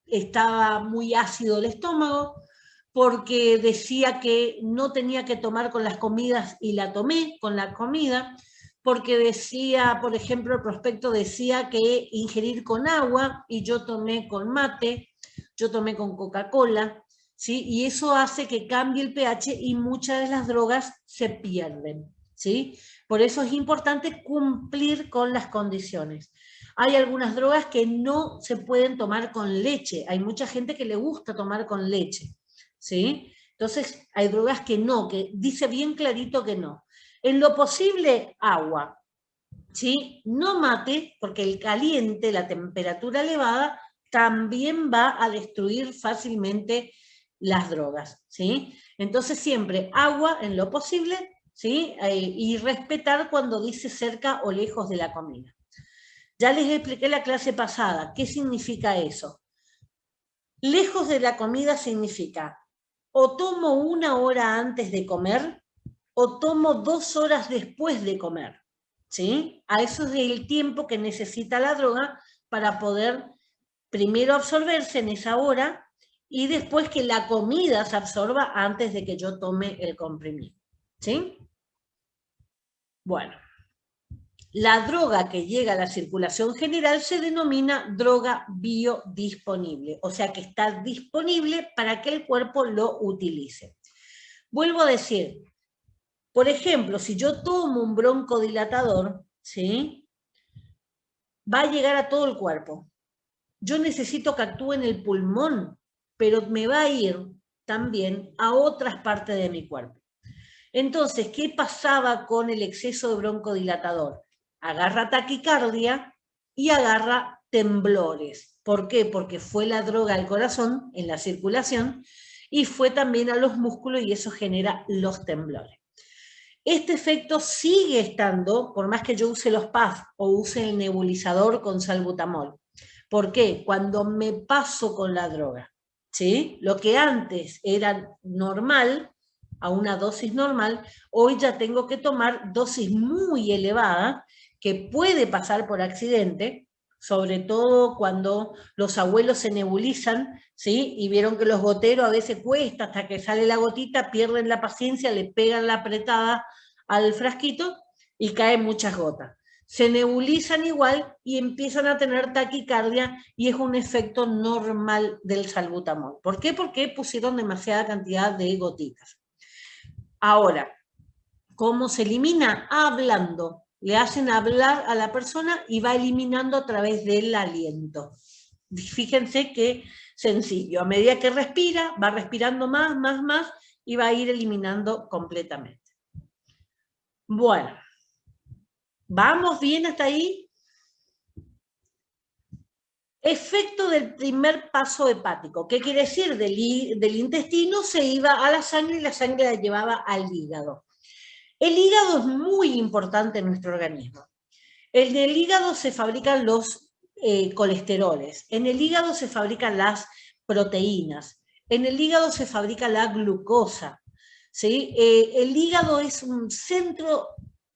estaba muy ácido el estómago, porque decía que no tenía que tomar con las comidas y la tomé con la comida, porque decía, por ejemplo, el prospecto decía que ingerir con agua y yo tomé con mate, yo tomé con Coca-Cola, ¿sí? Y eso hace que cambie el pH y muchas de las drogas se pierden, ¿sí? Por eso es importante cumplir con las condiciones. Hay algunas drogas que no se pueden tomar con leche, hay mucha gente que le gusta tomar con leche, ¿sí? Entonces hay drogas que no, que dice bien clarito que no. En lo posible, agua, ¿sí? No mate, porque el caliente, la temperatura elevada, también va a destruir fácilmente las drogas, ¿sí? Entonces siempre agua en lo posible, ¿sí? Y respetar cuando dice cerca o lejos de la comida. Ya les expliqué la clase pasada, ¿qué significa eso? Lejos de la comida significa o tomo 1 hora antes de comer o tomo 2 horas después de comer, ¿sí? A eso es el tiempo que necesita la droga para poder primero absorberse en esa hora y después que la comida se absorba antes de que yo tome el comprimido, ¿sí? Bueno, la droga que llega a la circulación general se denomina droga biodisponible, o sea que está disponible para que el cuerpo lo utilice. Vuelvo a decir, por ejemplo, si yo tomo un broncodilatador, ¿sí? Va a llegar a todo el cuerpo. Yo necesito que actúe en el pulmón, pero me va a ir también a otras partes de mi cuerpo. Entonces, ¿qué pasaba con el exceso de broncodilatador? Agarra taquicardia y agarra temblores. ¿Por qué? Porque fue la droga al corazón en la circulación y fue también a los músculos y eso genera los temblores. Este efecto sigue estando, por más que yo use los PAF o use el nebulizador con salbutamol. ¿Por qué? Cuando me paso con la droga, ¿sí? Lo que antes era normal, a una dosis normal, hoy ya tengo que tomar dosis muy elevada, que puede pasar por accidente, sobre todo cuando los abuelos se nebulizan, ¿sí? Y vieron que los goteros a veces cuesta hasta que sale la gotita, pierden la paciencia, le pegan la apretada al frasquito y caen muchas gotas. Se nebulizan igual y empiezan a tener taquicardia y es un efecto normal del salbutamol. ¿Por qué? Porque pusieron demasiada cantidad de gotitas. Ahora, ¿cómo se elimina? Hablando. Le hacen hablar a la persona y va eliminando a través del aliento. Fíjense qué sencillo. A medida que respira, va respirando más y va a ir eliminando completamente. Bueno, ¿vamos bien hasta ahí? Efecto del primer paso hepático. ¿Qué quiere decir? Del intestino se iba a la sangre y la sangre la llevaba al hígado. El hígado es muy importante en nuestro organismo. En el hígado se fabrican los colesteroles, en el hígado se fabrican las proteínas, en el hígado se fabrica la glucosa. ¿Sí? El hígado es un centro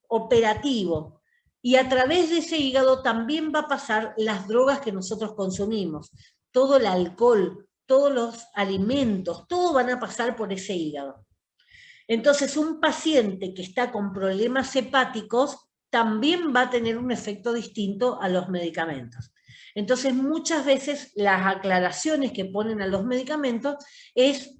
operativo y a través de ese hígado también va a pasar las drogas que nosotros consumimos, todo el alcohol, todos los alimentos, todo van a pasar por ese hígado. Entonces, un paciente que está con problemas hepáticos también va a tener un efecto distinto a los medicamentos. Entonces, muchas veces las aclaraciones que ponen a los medicamentos es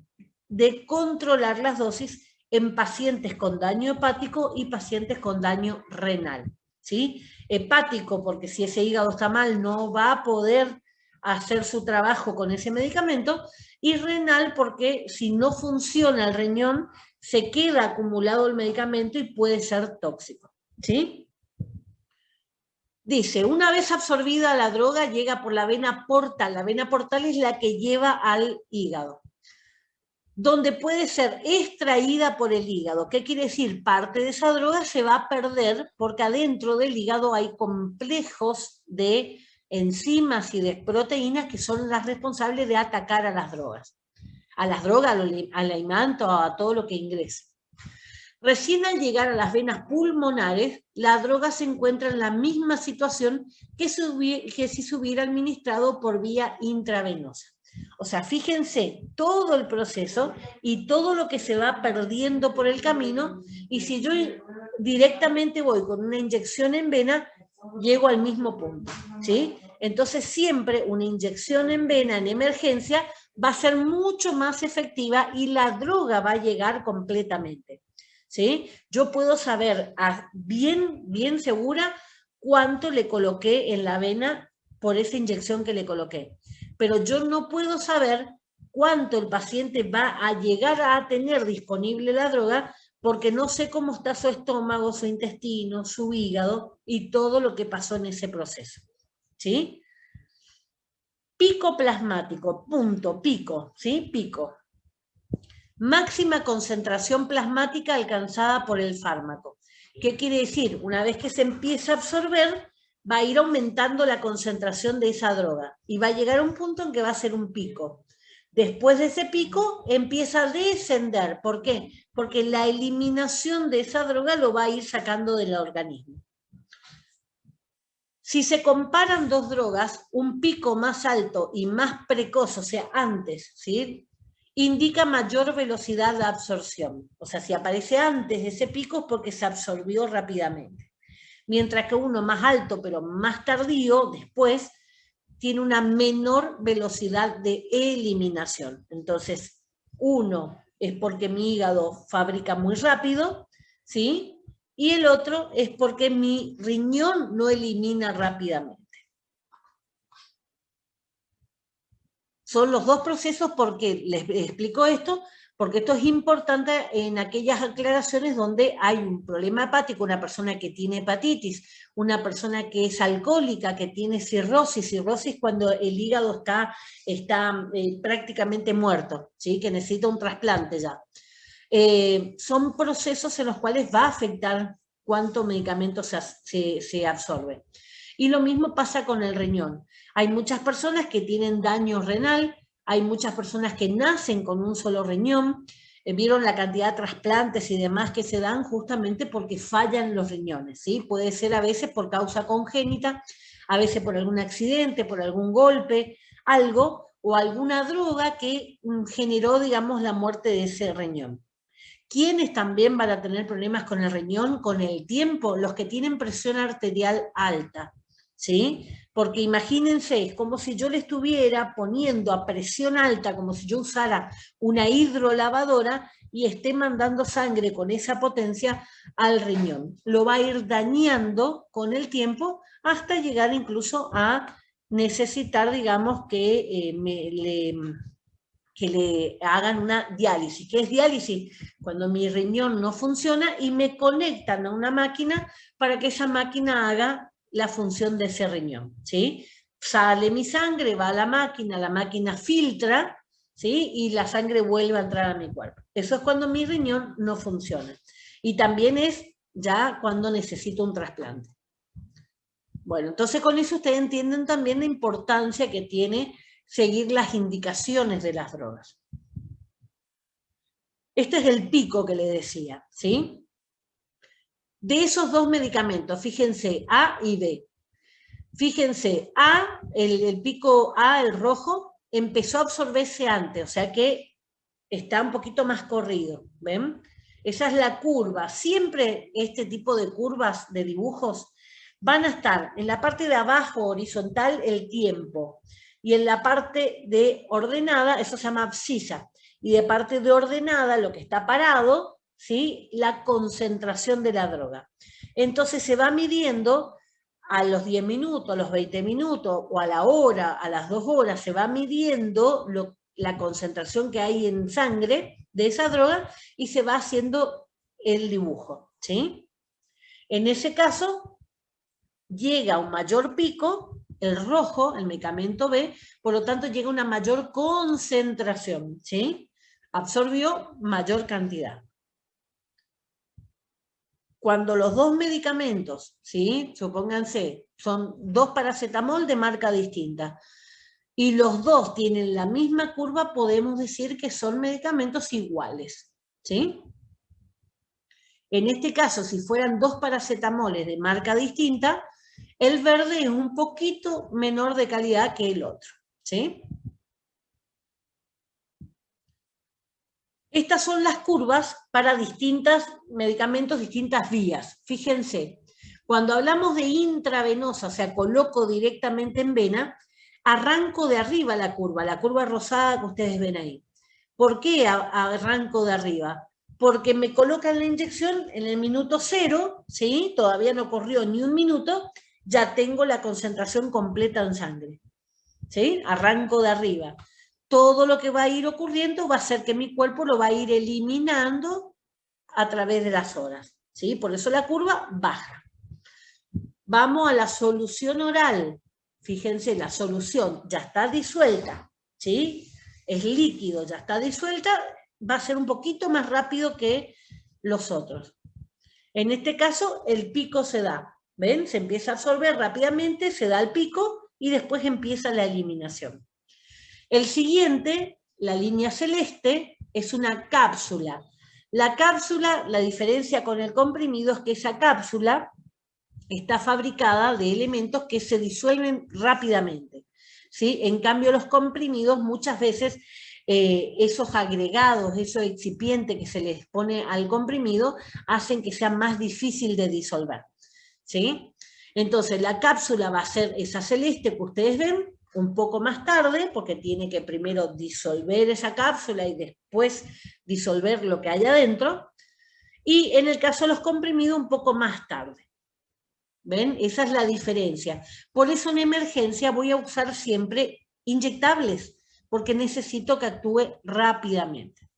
de controlar las dosis en pacientes con daño hepático y pacientes con daño renal. ¿Sí? Hepático, porque si ese hígado está mal no va a poder hacer su trabajo con ese medicamento, y renal porque si no funciona el riñón, se queda acumulado el medicamento y puede ser tóxico. ¿Sí? Dice, una vez absorbida la droga llega por la vena portal. La vena portal es la que lleva al hígado, donde puede ser extraída por el hígado. ¿Qué quiere decir? Parte de esa droga se va a perder porque adentro del hígado hay complejos de enzimas y de proteínas que son las responsables de atacar a las drogas. A las drogas, al alimento, a todo lo que ingrese. Recién al llegar a las venas pulmonares, la droga se encuentra en la misma situación que si se hubiera administrado por vía intravenosa. O sea, fíjense todo el proceso y todo lo que se va perdiendo por el camino, y si yo directamente voy con una inyección en vena, llego al mismo punto, ¿sí? Entonces siempre una inyección en vena en emergencia va a ser mucho más efectiva y la droga va a llegar completamente. ¿Sí? Yo puedo saber bien segura cuánto le coloqué en la vena por esa inyección que le coloqué. Pero yo no puedo saber cuánto el paciente va a llegar a tener disponible la droga porque no sé cómo está su estómago, su intestino, su hígado y todo lo que pasó en ese proceso. ¿Sí? Pico plasmático, punto, pico, ¿sí? Pico. Máxima concentración plasmática alcanzada por el fármaco. ¿Qué quiere decir? Una vez que se empieza a absorber, va a ir aumentando la concentración de esa droga y va a llegar a un punto en que va a ser un pico. Después de ese pico empieza a descender. ¿Por qué? Porque la eliminación de esa droga lo va a ir sacando del organismo. Si se comparan dos drogas, un pico más alto y más precoz, o sea, antes, ¿sí?, indica mayor velocidad de absorción. O sea, si aparece antes de ese pico es porque se absorbió rápidamente. Mientras que uno más alto pero más tardío, después, tiene una menor velocidad de eliminación. Entonces, uno es porque mi hígado fabrica muy rápido, ¿sí? Y el otro es porque mi riñón no elimina rápidamente. Son los dos procesos. Porque les explico esto, porque esto es importante en aquellas aclaraciones donde hay un problema hepático, una persona que tiene hepatitis, una persona que es alcohólica, que tiene cirrosis cuando el hígado está prácticamente muerto, ¿sí?, que necesita un trasplante ya. Son procesos en los cuales va a afectar cuánto medicamento se absorbe. Y lo mismo pasa con el riñón. Hay muchas personas que tienen daño renal, hay muchas personas que nacen con un solo riñón. Vieron la cantidad de trasplantes y demás que se dan justamente porque fallan los riñones, ¿sí? Puede ser a veces por causa congénita, a veces por algún accidente, por algún golpe, algo, o alguna droga que generó, digamos, la muerte de ese riñón. ¿Quiénes también van a tener problemas con el riñón con el tiempo? Los que tienen presión arterial alta, ¿sí? Porque imagínense, es como si yo le estuviera poniendo a presión alta, como si yo usara una hidrolavadora y esté mandando sangre con esa potencia al riñón. Lo va a ir dañando con el tiempo hasta llegar incluso a necesitar, digamos, que le hagan una diálisis. ¿Qué es diálisis? Cuando mi riñón no funciona y me conectan a una máquina para que esa máquina haga la función de ese riñón, ¿sí? Sale mi sangre, va a la máquina filtra, ¿sí? Y la sangre vuelve a entrar a mi cuerpo. Eso es cuando mi riñón no funciona. Y también es ya cuando necesito un trasplante. Bueno, entonces con eso ustedes entienden también la importancia que tiene seguir las indicaciones de las drogas. Este es el pico que le decía, ¿sí? De esos dos medicamentos, fíjense, A y B. Fíjense, A, el pico A, el rojo, empezó a absorberse antes, o sea que está un poquito más corrido, ¿ven? Esa es la curva. Siempre este tipo de curvas de dibujos van a estar en la parte de abajo horizontal el tiempo y en la parte de ordenada, eso se llama abscisa, y de parte de ordenada, lo que está parado, ¿sí? La concentración de la droga. Entonces se va midiendo a los 10 minutos, a los 20 minutos, o a la hora, a las 2 horas, se va midiendo la concentración que hay en sangre de esa droga y se va haciendo el dibujo, ¿sí? En ese caso, llega a un mayor pico, el rojo, el medicamento B, por lo tanto llega a una mayor concentración, ¿sí? Absorbió mayor cantidad. Cuando los dos medicamentos, ¿sí? Supónganse, son 2 paracetamol de marca distinta, y los dos tienen la misma curva, podemos decir que son medicamentos iguales, ¿sí? En este caso, si fueran 2 paracetamoles de marca distinta, el verde es un poquito menor de calidad que el otro, ¿sí? Estas son las curvas para distintos medicamentos, distintas vías. Fíjense, cuando hablamos de intravenosa, o sea, coloco directamente en vena, arranco de arriba la curva rosada que ustedes ven ahí. ¿Por qué arranco de arriba? Porque me colocan la inyección en el minuto 0, ¿sí? Todavía no corrió ni un minuto, ya tengo la concentración completa en sangre, ¿sí? Arranco de arriba. Todo lo que va a ir ocurriendo va a ser que mi cuerpo lo va a ir eliminando a través de las horas, ¿sí? Por eso la curva baja. Vamos a la solución oral. Fíjense, la solución ya está disuelta, ¿sí? Es líquido, ya está disuelta, va a ser un poquito más rápido que los otros. En este caso, el pico se da, ¿ven? Se empieza a absorber rápidamente, se da el pico y después empieza la eliminación. El siguiente, la línea celeste, es una cápsula. La cápsula, la diferencia con el comprimido es que esa cápsula está fabricada de elementos que se disuelven rápidamente, ¿sí? En cambio, los comprimidos muchas veces esos agregados, esos excipientes que se les pone al comprimido, hacen que sea más difícil de disolver, ¿sí? Entonces, la cápsula va a ser esa celeste que ustedes ven, un poco más tarde, porque tiene que primero disolver esa cápsula y después disolver lo que hay adentro, y en el caso de los comprimidos, un poco más tarde. ¿Ven? Esa es la diferencia. Por eso en emergencia voy a usar siempre inyectables, porque necesito que actúe rápidamente.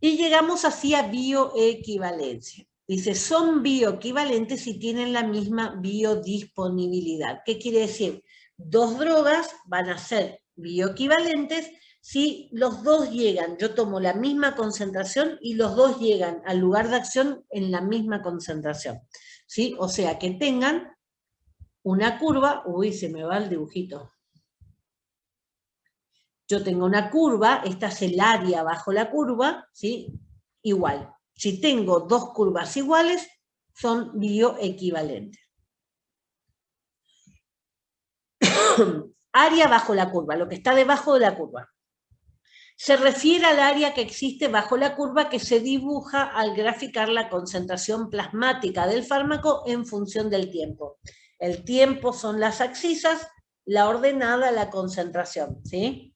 Y llegamos así a bioequivalencia. Dice, son bioequivalentes si tienen la misma biodisponibilidad. ¿Qué quiere decir? 2 drogas van a ser bioequivalentes si los dos llegan, yo tomo la misma concentración y los dos llegan al lugar de acción en la misma concentración, ¿sí? O sea, que tengan una curva, uy, se me va el dibujito. Yo tengo una curva, esta es el área bajo la curva, ¿sí? Igual. Si tengo 2 curvas iguales, son bioequivalentes. Área bajo la curva, lo que está debajo de la curva. Se refiere al área que existe bajo la curva que se dibuja al graficar la concentración plasmática del fármaco en función del tiempo. El tiempo son las abscisas, la ordenada la concentración, ¿sí?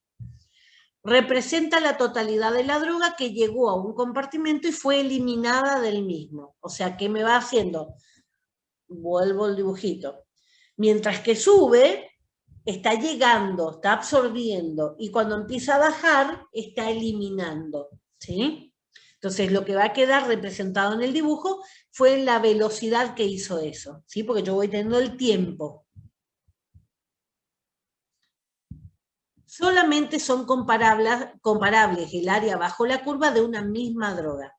Representa la totalidad de la droga que llegó a un compartimento y fue eliminada del mismo. O sea, ¿qué me va haciendo? Vuelvo al dibujito. Mientras que sube, está llegando, está absorbiendo, y cuando empieza a bajar, está eliminando, ¿sí? Entonces, lo que va a quedar representado en el dibujo fue la velocidad que hizo eso, ¿sí? Porque yo voy teniendo el tiempo. Solamente son comparables el área bajo la curva de una misma droga.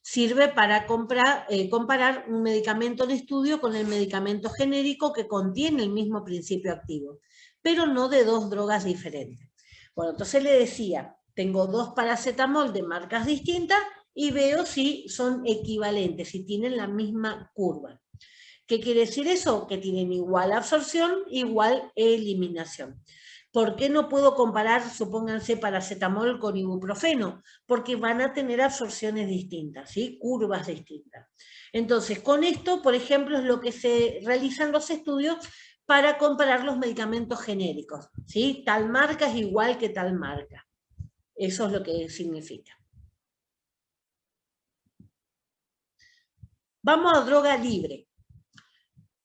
Sirve para comparar un medicamento de estudio con el medicamento genérico que contiene el mismo principio activo, pero no de dos drogas diferentes. Bueno, entonces le decía, tengo dos paracetamol de marcas distintas y veo si son equivalentes, si tienen la misma curva. ¿Qué quiere decir eso? Que tienen igual absorción, igual eliminación. ¿Por qué no puedo comparar, supónganse, paracetamol con ibuprofeno? Porque van a tener absorciones distintas, ¿sí? Curvas distintas. Entonces, con esto, por ejemplo, es lo que se realizan los estudios para comparar los medicamentos genéricos, ¿sí? Tal marca es igual que tal marca. Eso es lo que significa. Vamos a droga libre.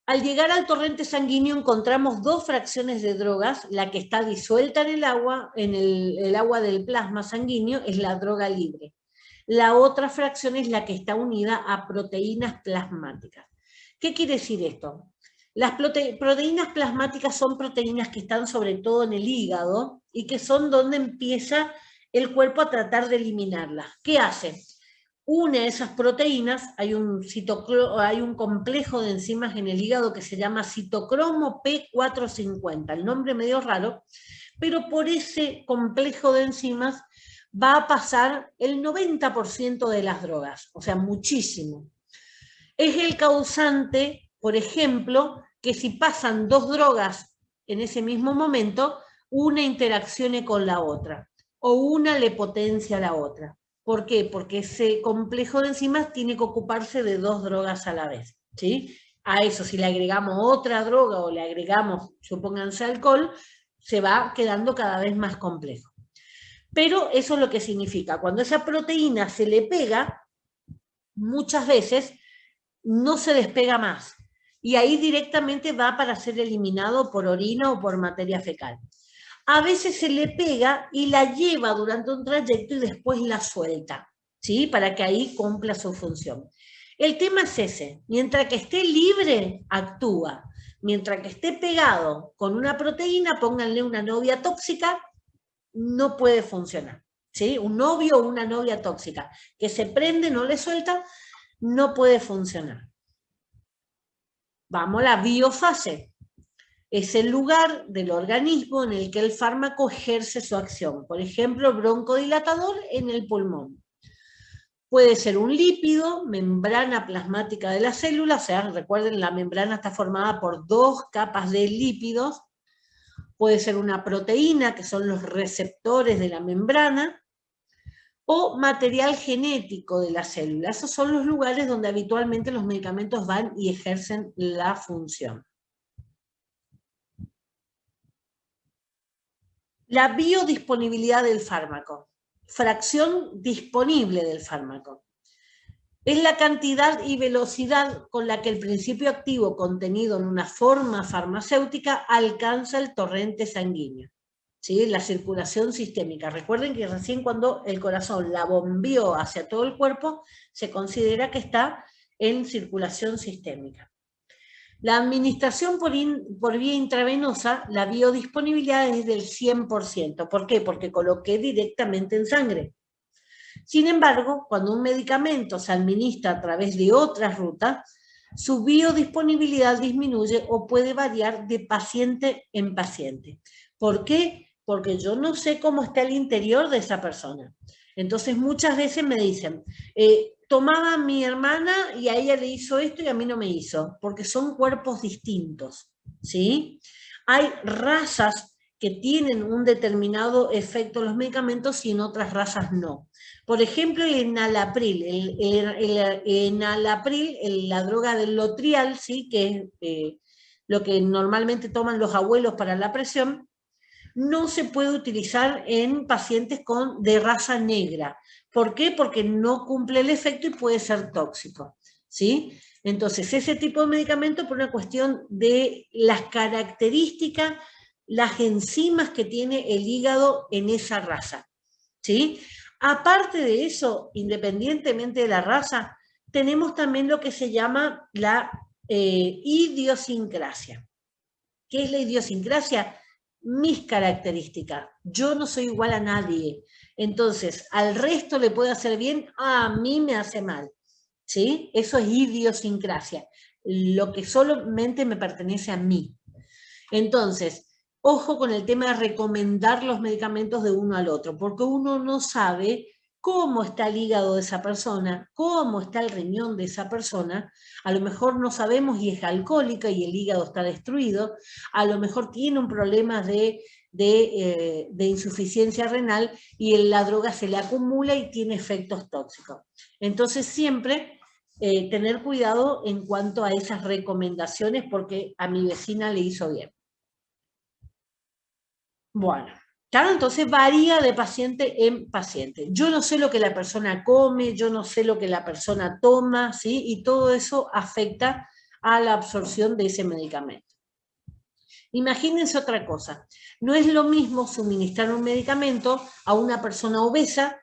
Al llegar al torrente sanguíneo encontramos dos fracciones de drogas, la que está disuelta en el agua del plasma sanguíneo es la droga libre. La otra fracción es la que está unida a proteínas plasmáticas. ¿Qué quiere decir esto? Las proteínas plasmáticas son proteínas que están sobre todo en el hígado y que son donde empieza el cuerpo a tratar de eliminarlas. ¿Qué hace? Une esas proteínas, hay un complejo de enzimas en el hígado que se llama citocromo P450, el nombre medio raro, pero por ese complejo de enzimas va a pasar el 90% de las drogas, o sea, muchísimo. Es el causante, por ejemplo, que si pasan dos drogas en ese mismo momento, una interaccione con la otra, o una le potencia a la otra. ¿Por qué? Porque ese complejo de enzimas tiene que ocuparse de dos drogas a la vez, ¿sí? A eso, si le agregamos otra droga o le agregamos, supónganse, alcohol, se va quedando cada vez más complejo. Pero eso es lo que significa. Cuando esa proteína se le pega, muchas veces no se despega más. Y ahí directamente va para ser eliminado por orina o por materia fecal. A veces se le pega y la lleva durante un trayecto y después la suelta, ¿sí? Para que ahí cumpla su función. El tema es ese, mientras que esté libre, actúa. Mientras que esté pegado con una proteína, pónganle una novia tóxica, no puede funcionar, ¿sí? Un novio o una novia tóxica que se prende, no le suelta, no puede funcionar. Vamos a la biofase. Es el lugar del organismo en el que el fármaco ejerce su acción. Por ejemplo, broncodilatador en el pulmón. Puede ser un lípido, membrana plasmática de la célula, o sea, recuerden, la membrana está formada por dos capas de lípidos. Puede ser una proteína, que son los receptores de la membrana, o material genético de la célula. Esos son los lugares donde habitualmente los medicamentos van y ejercen la función. La biodisponibilidad del fármaco, fracción disponible del fármaco. Es la cantidad y velocidad con la que el principio activo contenido en una forma farmacéutica alcanza el torrente sanguíneo, ¿sí? La circulación sistémica. Recuerden que recién cuando el corazón la bombeó hacia todo el cuerpo, se considera que está en circulación sistémica. La administración por vía intravenosa, la biodisponibilidad es del 100%. ¿Por qué? Porque coloqué directamente en sangre. Sin embargo, cuando un medicamento se administra a través de otras rutas, su biodisponibilidad disminuye o puede variar de paciente en paciente. ¿Por qué? Porque yo no sé cómo está el interior de esa persona. Entonces muchas veces me dicen, tomaba a mi hermana y a ella le hizo esto y a mí no me hizo, porque son cuerpos distintos, ¿sí? Hay razas que tienen un determinado efecto en los medicamentos y en otras razas no. Por ejemplo, el enalapril, el enalapril, la droga del Lotrial, ¿sí? Que es lo que normalmente toman los abuelos para la presión, no se puede utilizar en pacientes de raza negra. ¿Por qué? Porque no cumple el efecto y puede ser tóxico, ¿sí? Entonces, ese tipo de medicamento por una cuestión de las características, las enzimas que tiene el hígado en esa raza, ¿sí? Aparte de eso, independientemente de la raza, tenemos también lo que se llama la idiosincrasia. ¿Qué es la idiosincrasia? Mis características. Yo no soy igual a nadie. Entonces, al resto le puede hacer bien, a mí me hace mal. ¿Sí? Eso es idiosincrasia. Lo que solamente me pertenece a mí. Entonces, ojo con el tema de recomendar los medicamentos de uno al otro, porque uno no sabe cómo está el hígado de esa persona, cómo está el riñón de esa persona. A lo mejor no sabemos y es alcohólica y el hígado está destruido, a lo mejor tiene un problema de insuficiencia renal y la droga se le acumula y tiene efectos tóxicos. Entonces siempre tener cuidado en cuanto a esas recomendaciones porque a mi vecina le hizo bien. Bueno, claro, entonces varía de paciente en paciente. Yo no sé lo que la persona come, yo no sé lo que la persona toma, ¿sí? Y todo eso afecta a la absorción de ese medicamento. Imagínense otra cosa. No es lo mismo suministrar un medicamento a una persona obesa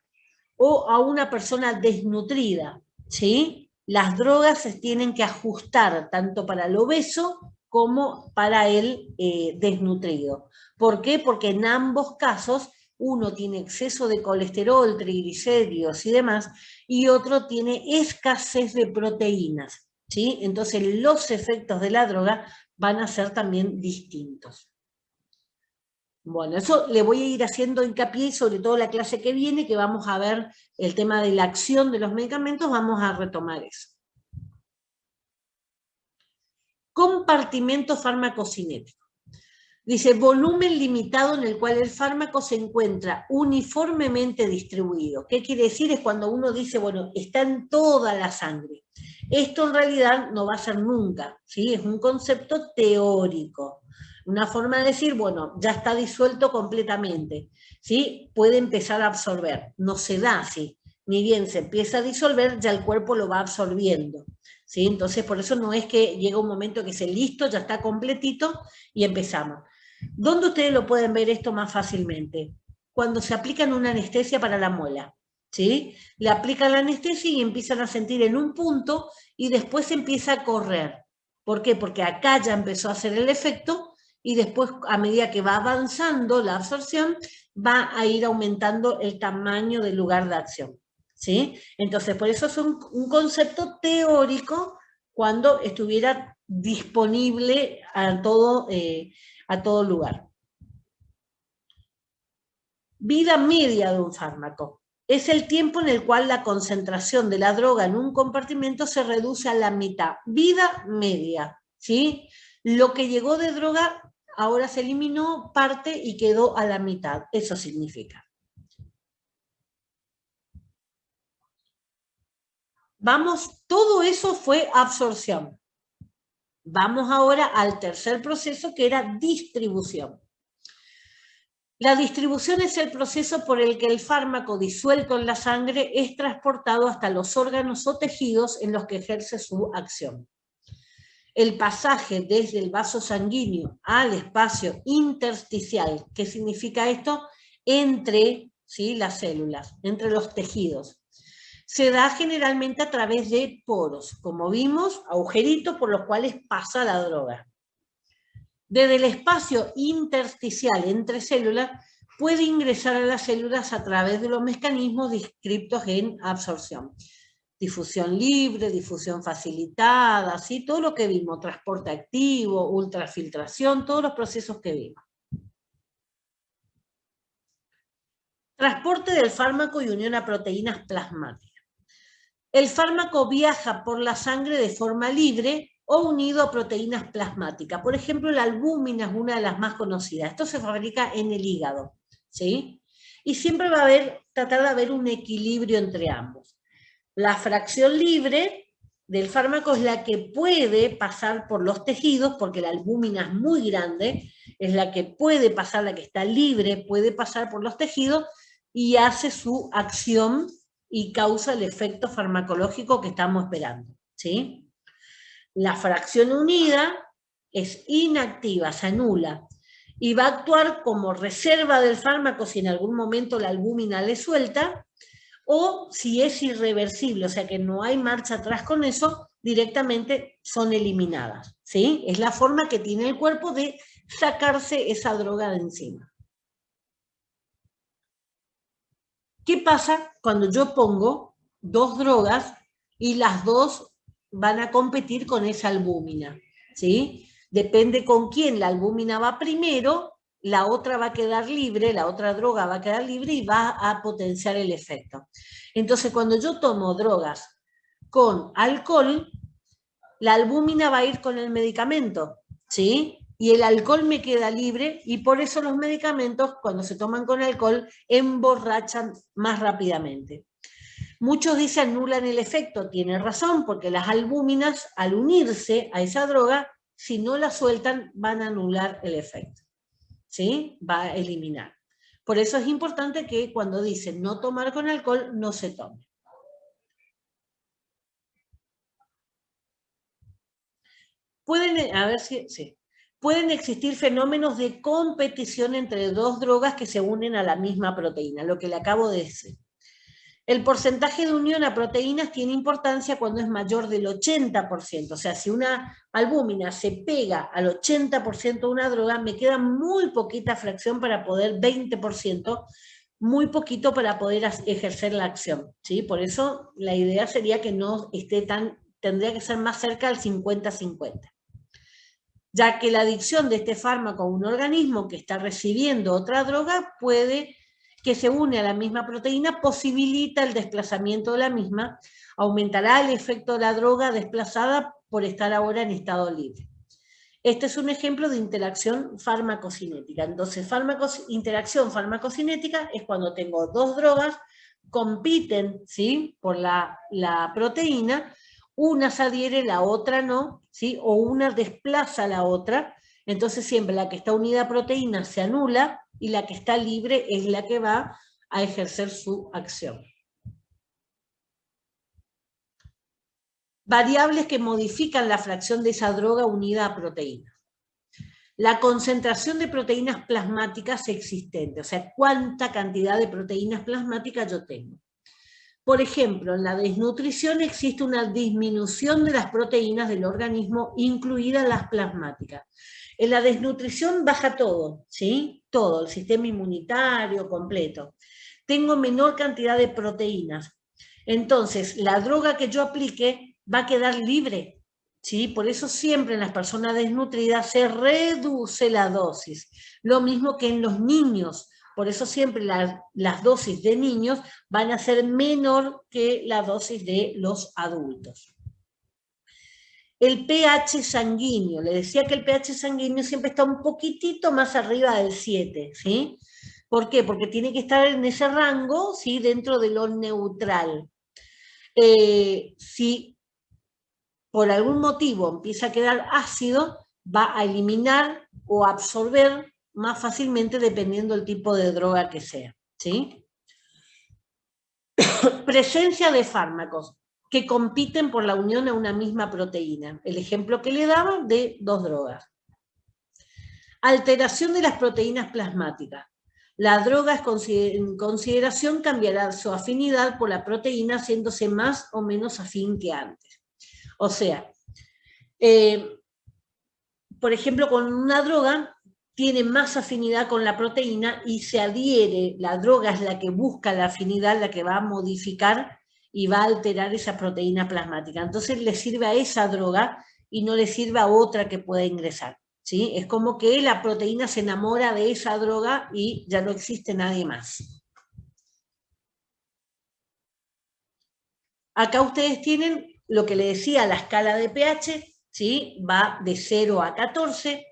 o a una persona desnutrida, ¿sí? Las drogas se tienen que ajustar tanto para el obeso como para el desnutrido. ¿Por qué? Porque en ambos casos uno tiene exceso de colesterol, triglicéridos y demás, y otro tiene escasez de proteínas, ¿sí? Entonces los efectos de la droga van a ser también distintos. Bueno, eso le voy a ir haciendo hincapié, sobre todo la clase que viene, que vamos a ver el tema de la acción de los medicamentos, vamos a retomar eso. Compartimento farmacocinético. Dice, volumen limitado en el cual el fármaco se encuentra uniformemente distribuido. ¿Qué quiere decir? Es cuando uno dice, bueno, está en toda la sangre. Esto en realidad no va a ser nunca, ¿sí? Es un concepto teórico. Una forma de decir, bueno, ya está disuelto completamente, ¿sí? Puede empezar a absorber. No se da así. Ni bien se empieza a disolver, ya el cuerpo lo va absorbiendo, ¿sí? Entonces, por eso no es que llega un momento que se listo, ya está completito y empezamos. ¿Dónde ustedes lo pueden ver esto más fácilmente? Cuando se aplican una anestesia para la muela, ¿sí? Le aplican la anestesia y empiezan a sentir en un punto y después empieza a correr. ¿Por qué? Porque acá ya empezó a hacer el efecto y después, a medida que va avanzando la absorción, va a ir aumentando el tamaño del lugar de acción, ¿sí? Entonces, por eso es un concepto teórico cuando estuviera disponible a todo lugar. Vida media de un fármaco. Es el tiempo en el cual la concentración de la droga en un compartimento se reduce a la mitad. Vida media, ¿sí? Lo que llegó de droga ahora se eliminó parte y quedó a la mitad. Eso significa. Vamos, todo eso fue absorción. Vamos ahora al tercer proceso que era distribución. La distribución es el proceso por el que el fármaco disuelto en la sangre es transportado hasta los órganos o tejidos en los que ejerce su acción. El pasaje desde el vaso sanguíneo al espacio intersticial, ¿qué significa esto? Entre, ¿sí?, las células, entre los tejidos. Se da generalmente a través de poros, como vimos, agujeritos por los cuales pasa la droga. Desde el espacio intersticial entre células, puede ingresar a las células a través de los mecanismos descritos en absorción. Difusión libre, difusión facilitada, ¿sí? Todo lo que vimos, transporte activo, ultrafiltración, todos los procesos que vimos. Transporte del fármaco y unión a proteínas plasmáticas. El fármaco viaja por la sangre de forma libre o unido a proteínas plasmáticas. Por ejemplo, la albúmina es una de las más conocidas. Esto se fabrica en el hígado, ¿sí? Y siempre va a tratar de haber un equilibrio entre ambos. La fracción libre del fármaco es la que puede pasar por los tejidos, porque la albúmina es muy grande, es la que puede pasar, la que está libre, puede pasar por los tejidos y hace su acción y causa el efecto farmacológico que estamos esperando, ¿sí? La fracción unida es inactiva, se anula, y va a actuar como reserva del fármaco si en algún momento la albúmina le suelta, o si es irreversible, o sea que no hay marcha atrás con eso, directamente son eliminadas, ¿sí? Es la forma que tiene el cuerpo de sacarse esa droga de encima. ¿Qué pasa cuando yo pongo dos drogas y las dos van a competir con esa albúmina? ¿Sí? Depende con quién la albúmina va primero, la otra va a quedar libre, la otra droga va a quedar libre y va a potenciar el efecto. Entonces, cuando yo tomo drogas con alcohol, la albúmina va a ir con el medicamento, ¿sí? Y el alcohol me queda libre y por eso los medicamentos, cuando se toman con alcohol, emborrachan más rápidamente. Muchos dicen anulan el efecto, tiene razón, porque las albúminas, al unirse a esa droga, si no la sueltan, van a anular el efecto, ¿sí? Va a eliminar. Por eso es importante que cuando dicen no tomar con alcohol, no se tome. Pueden existir fenómenos de competición entre dos drogas que se unen a la misma proteína, lo que le acabo de decir. El porcentaje de unión a proteínas tiene importancia cuando es mayor del 80%, o sea, si una albúmina se pega al 80% de una droga, me queda muy poquita fracción para poder, 20%, muy poquito para poder ejercer la acción, ¿sí? Por eso la idea sería que no esté tendría que ser más cerca del 50-50. Ya que la adicción de este fármaco a un organismo que está recibiendo otra droga que se une a la misma proteína, posibilita el desplazamiento de la misma, aumentará el efecto de la droga desplazada por estar ahora en estado libre. Este es un ejemplo de interacción farmacocinética. Entonces, interacción farmacocinética es cuando tengo dos drogas, compiten, ¿sí?, por la proteína, una se adhiere, la otra no, ¿sí?, o una desplaza a la otra, entonces siempre la que está unida a proteína se anula y la que está libre es la que va a ejercer su acción. Variables que modifican la fracción de esa droga unida a proteína. La concentración de proteínas plasmáticas existente, o sea, cuánta cantidad de proteínas plasmáticas yo tengo. Por ejemplo, en la desnutrición existe una disminución de las proteínas del organismo, incluidas las plasmáticas. En la desnutrición baja todo, ¿sí? Todo, el sistema inmunitario completo. Tengo menor cantidad de proteínas. Entonces, la droga que yo aplique va a quedar libre, ¿sí? Por eso siempre en las personas desnutridas se reduce la dosis. Lo mismo que en los niños. Por eso siempre las dosis de niños van a ser menor que la dosis de los adultos. El pH sanguíneo, le decía que el pH sanguíneo siempre está un poquitito más arriba del 7, ¿sí? ¿Por qué? Porque tiene que estar en ese rango, ¿sí?, dentro de lo neutral. Si por algún motivo empieza a quedar ácido, va a eliminar o absorber más fácilmente dependiendo del tipo de droga que sea, ¿sí? Presencia de fármacos que compiten por la unión a una misma proteína. El ejemplo que le daba de dos drogas. Alteración de las proteínas plasmáticas. La droga en consideración cambiará su afinidad por la proteína, haciéndose más o menos afín que antes. O sea, por ejemplo, con una droga tiene más afinidad con la proteína y se adhiere, la droga es la que busca la afinidad, la que va a modificar y va a alterar esa proteína plasmática. Entonces le sirve a esa droga y no le sirve a otra que pueda ingresar, ¿sí? Es como que la proteína se enamora de esa droga y ya no existe nadie más. Acá ustedes tienen lo que le decía, la escala de pH, ¿sí? Va de 0 a 14,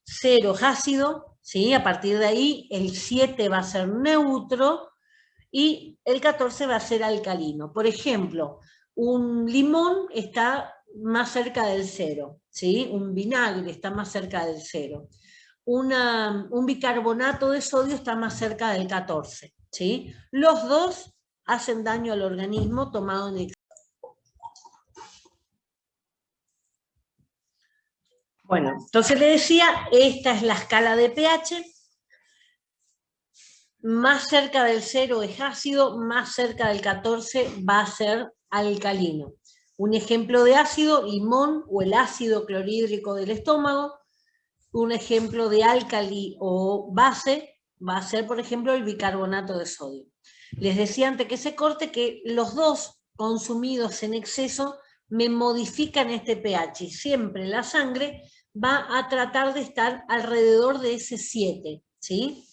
0 es ácido, ¿sí? A partir de ahí el 7 va a ser neutro y el 14 va a ser alcalino. Por ejemplo, un limón está más cerca del 0, ¿sí? Un vinagre está más cerca del 0. Un bicarbonato de sodio está más cerca del 14, ¿sí? Los dos hacen daño al organismo tomado en exceso. Bueno, entonces le decía, esta es la escala de pH. Más cerca del 0 es ácido, más cerca del 14 va a ser alcalino. Un ejemplo de ácido, limón o el ácido clorhídrico del estómago. Un ejemplo de álcali o base va a ser, por ejemplo, el bicarbonato de sodio. Les decía antes que se corte que los dos consumidos en exceso me modifican este pH. Siempre la sangre va a tratar de estar alrededor de ese 7, ¿sí?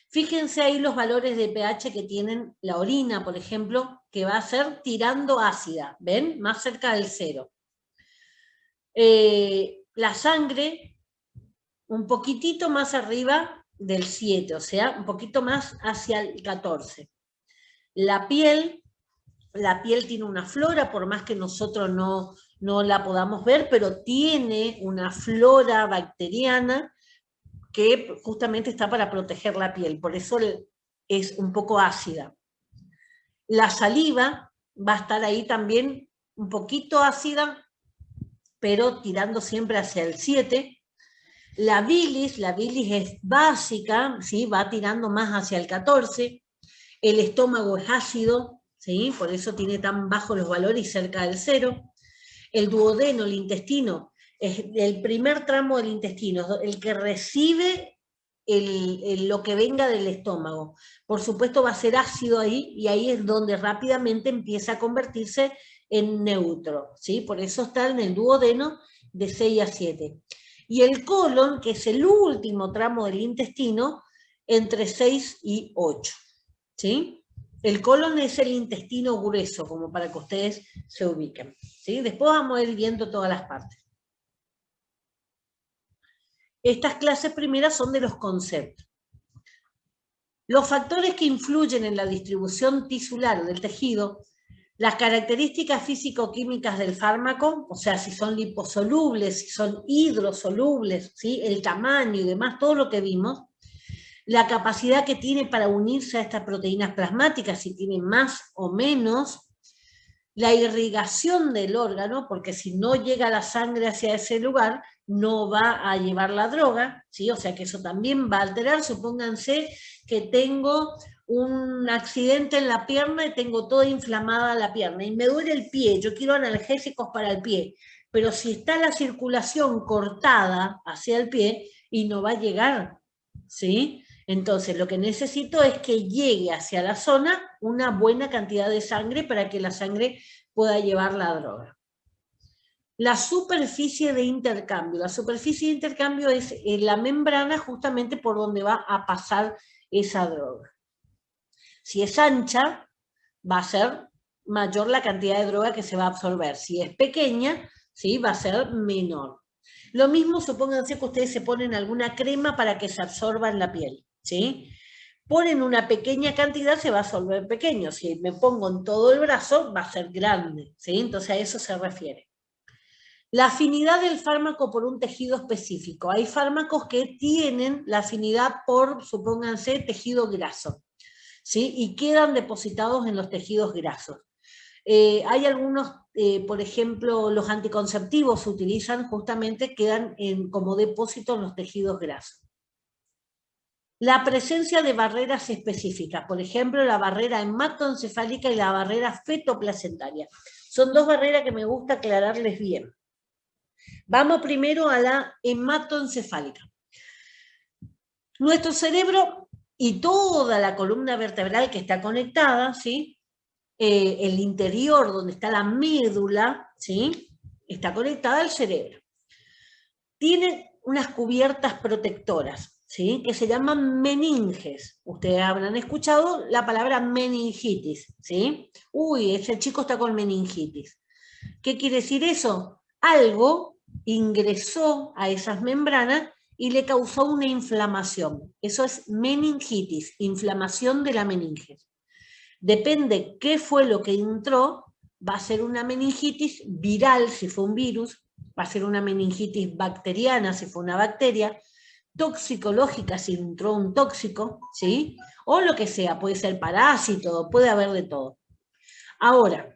Fíjense ahí los valores de pH que tienen la orina, por ejemplo, que va a ser tirando ácida, ¿ven? Más cerca del 0. La sangre, un poquitito más arriba del 7, o sea, un poquito más hacia el 14. La piel tiene una flora, por más que nosotros no la podamos ver, pero tiene una flora bacteriana que justamente está para proteger la piel, por eso es un poco ácida. La saliva va a estar ahí también un poquito ácida, pero tirando siempre hacia el 7. La bilis es básica, ¿sí? Va tirando más hacia el 14. El estómago es ácido, ¿sí? Por eso tiene tan bajos los valores y cerca del 0. El duodeno, el intestino, es el primer tramo del intestino, el que recibe lo que venga del estómago. Por supuesto va a ser ácido ahí, y ahí es donde rápidamente empieza a convertirse en neutro, ¿sí? Por eso está en el duodeno de 6 a 7. Y el colon, que es el último tramo del intestino, entre 6 y 8, ¿sí? El colon es el intestino grueso, como para que ustedes se ubiquen, ¿sí? Después vamos a ir viendo todas las partes. Estas clases primeras son de los conceptos. Los factores que influyen en la distribución tisular del tejido, las características físico-químicas del fármaco, o sea, si son liposolubles, si son hidrosolubles, ¿sí? El tamaño y demás, todo lo que vimos, la capacidad que tiene para unirse a estas proteínas plasmáticas, si tiene más o menos, la irrigación del órgano, porque si no llega la sangre hacia ese lugar, no va a llevar la droga, ¿sí? O sea que eso también va a alterar. Supónganse que tengo un accidente en la pierna y tengo toda inflamada la pierna y me duele el pie, yo quiero analgésicos para el pie, pero si está la circulación cortada hacia el pie y no va a llegar, ¿sí? Entonces lo que necesito es que llegue hacia la zona una buena cantidad de sangre para que la sangre pueda llevar la droga. La superficie de intercambio. La superficie de intercambio es la membrana justamente por donde va a pasar esa droga. Si es ancha, va a ser mayor la cantidad de droga que se va a absorber. Si es pequeña, ¿sí? Va a ser menor. Lo mismo, supónganse que ustedes se ponen alguna crema para que se absorba en la piel, ¿sí? Ponen una pequeña cantidad, se va a absorber pequeño. Si me pongo en todo el brazo, va a ser grande, ¿sí? Entonces a eso se refiere. La afinidad del fármaco por un tejido específico. Hay fármacos que tienen la afinidad por, supónganse, tejido graso, ¿sí? Y quedan depositados en los tejidos grasos. Hay algunos, por ejemplo, los anticonceptivos se utilizan justamente, quedan como depósito en los tejidos grasos. La presencia de barreras específicas, por ejemplo, la barrera hematoencefálica y la barrera fetoplacentaria. Son dos barreras que me gusta aclararles bien. Vamos primero a la hematoencefálica. Nuestro cerebro y toda la columna vertebral que está conectada, ¿sí? El interior donde está la médula, ¿sí? Está conectada al cerebro. Tiene unas cubiertas protectoras, ¿sí? Que se llaman meninges. Ustedes habrán escuchado la palabra meningitis, ¿sí? Uy, ese chico está con meningitis. ¿Qué quiere decir eso? Algo ingresó a esas membranas y le causó una inflamación. Eso es meningitis, inflamación de la meninge. Depende qué fue lo que entró, va a ser una meningitis viral si fue un virus, va a ser una meningitis bacteriana si fue una bacteria, toxicológica si entró un tóxico, ¿sí? O lo que sea, puede ser parásito, puede haber de todo. Ahora,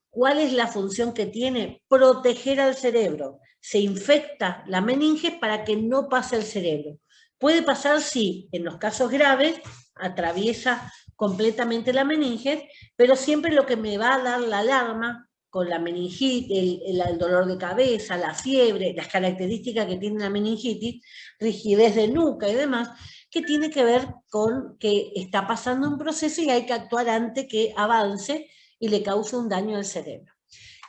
¿cuál es la función que tiene? Proteger al cerebro. Se infecta la meninge para que no pase al cerebro. Puede pasar si, en los casos graves, atraviesa completamente la meninge, pero siempre lo que me va a dar la alarma con la meningitis, el dolor de cabeza, la fiebre, las características que tiene la meningitis, rigidez de nuca y demás, que tiene que ver con que está pasando un proceso y hay que actuar antes que avance y le cause un daño al cerebro.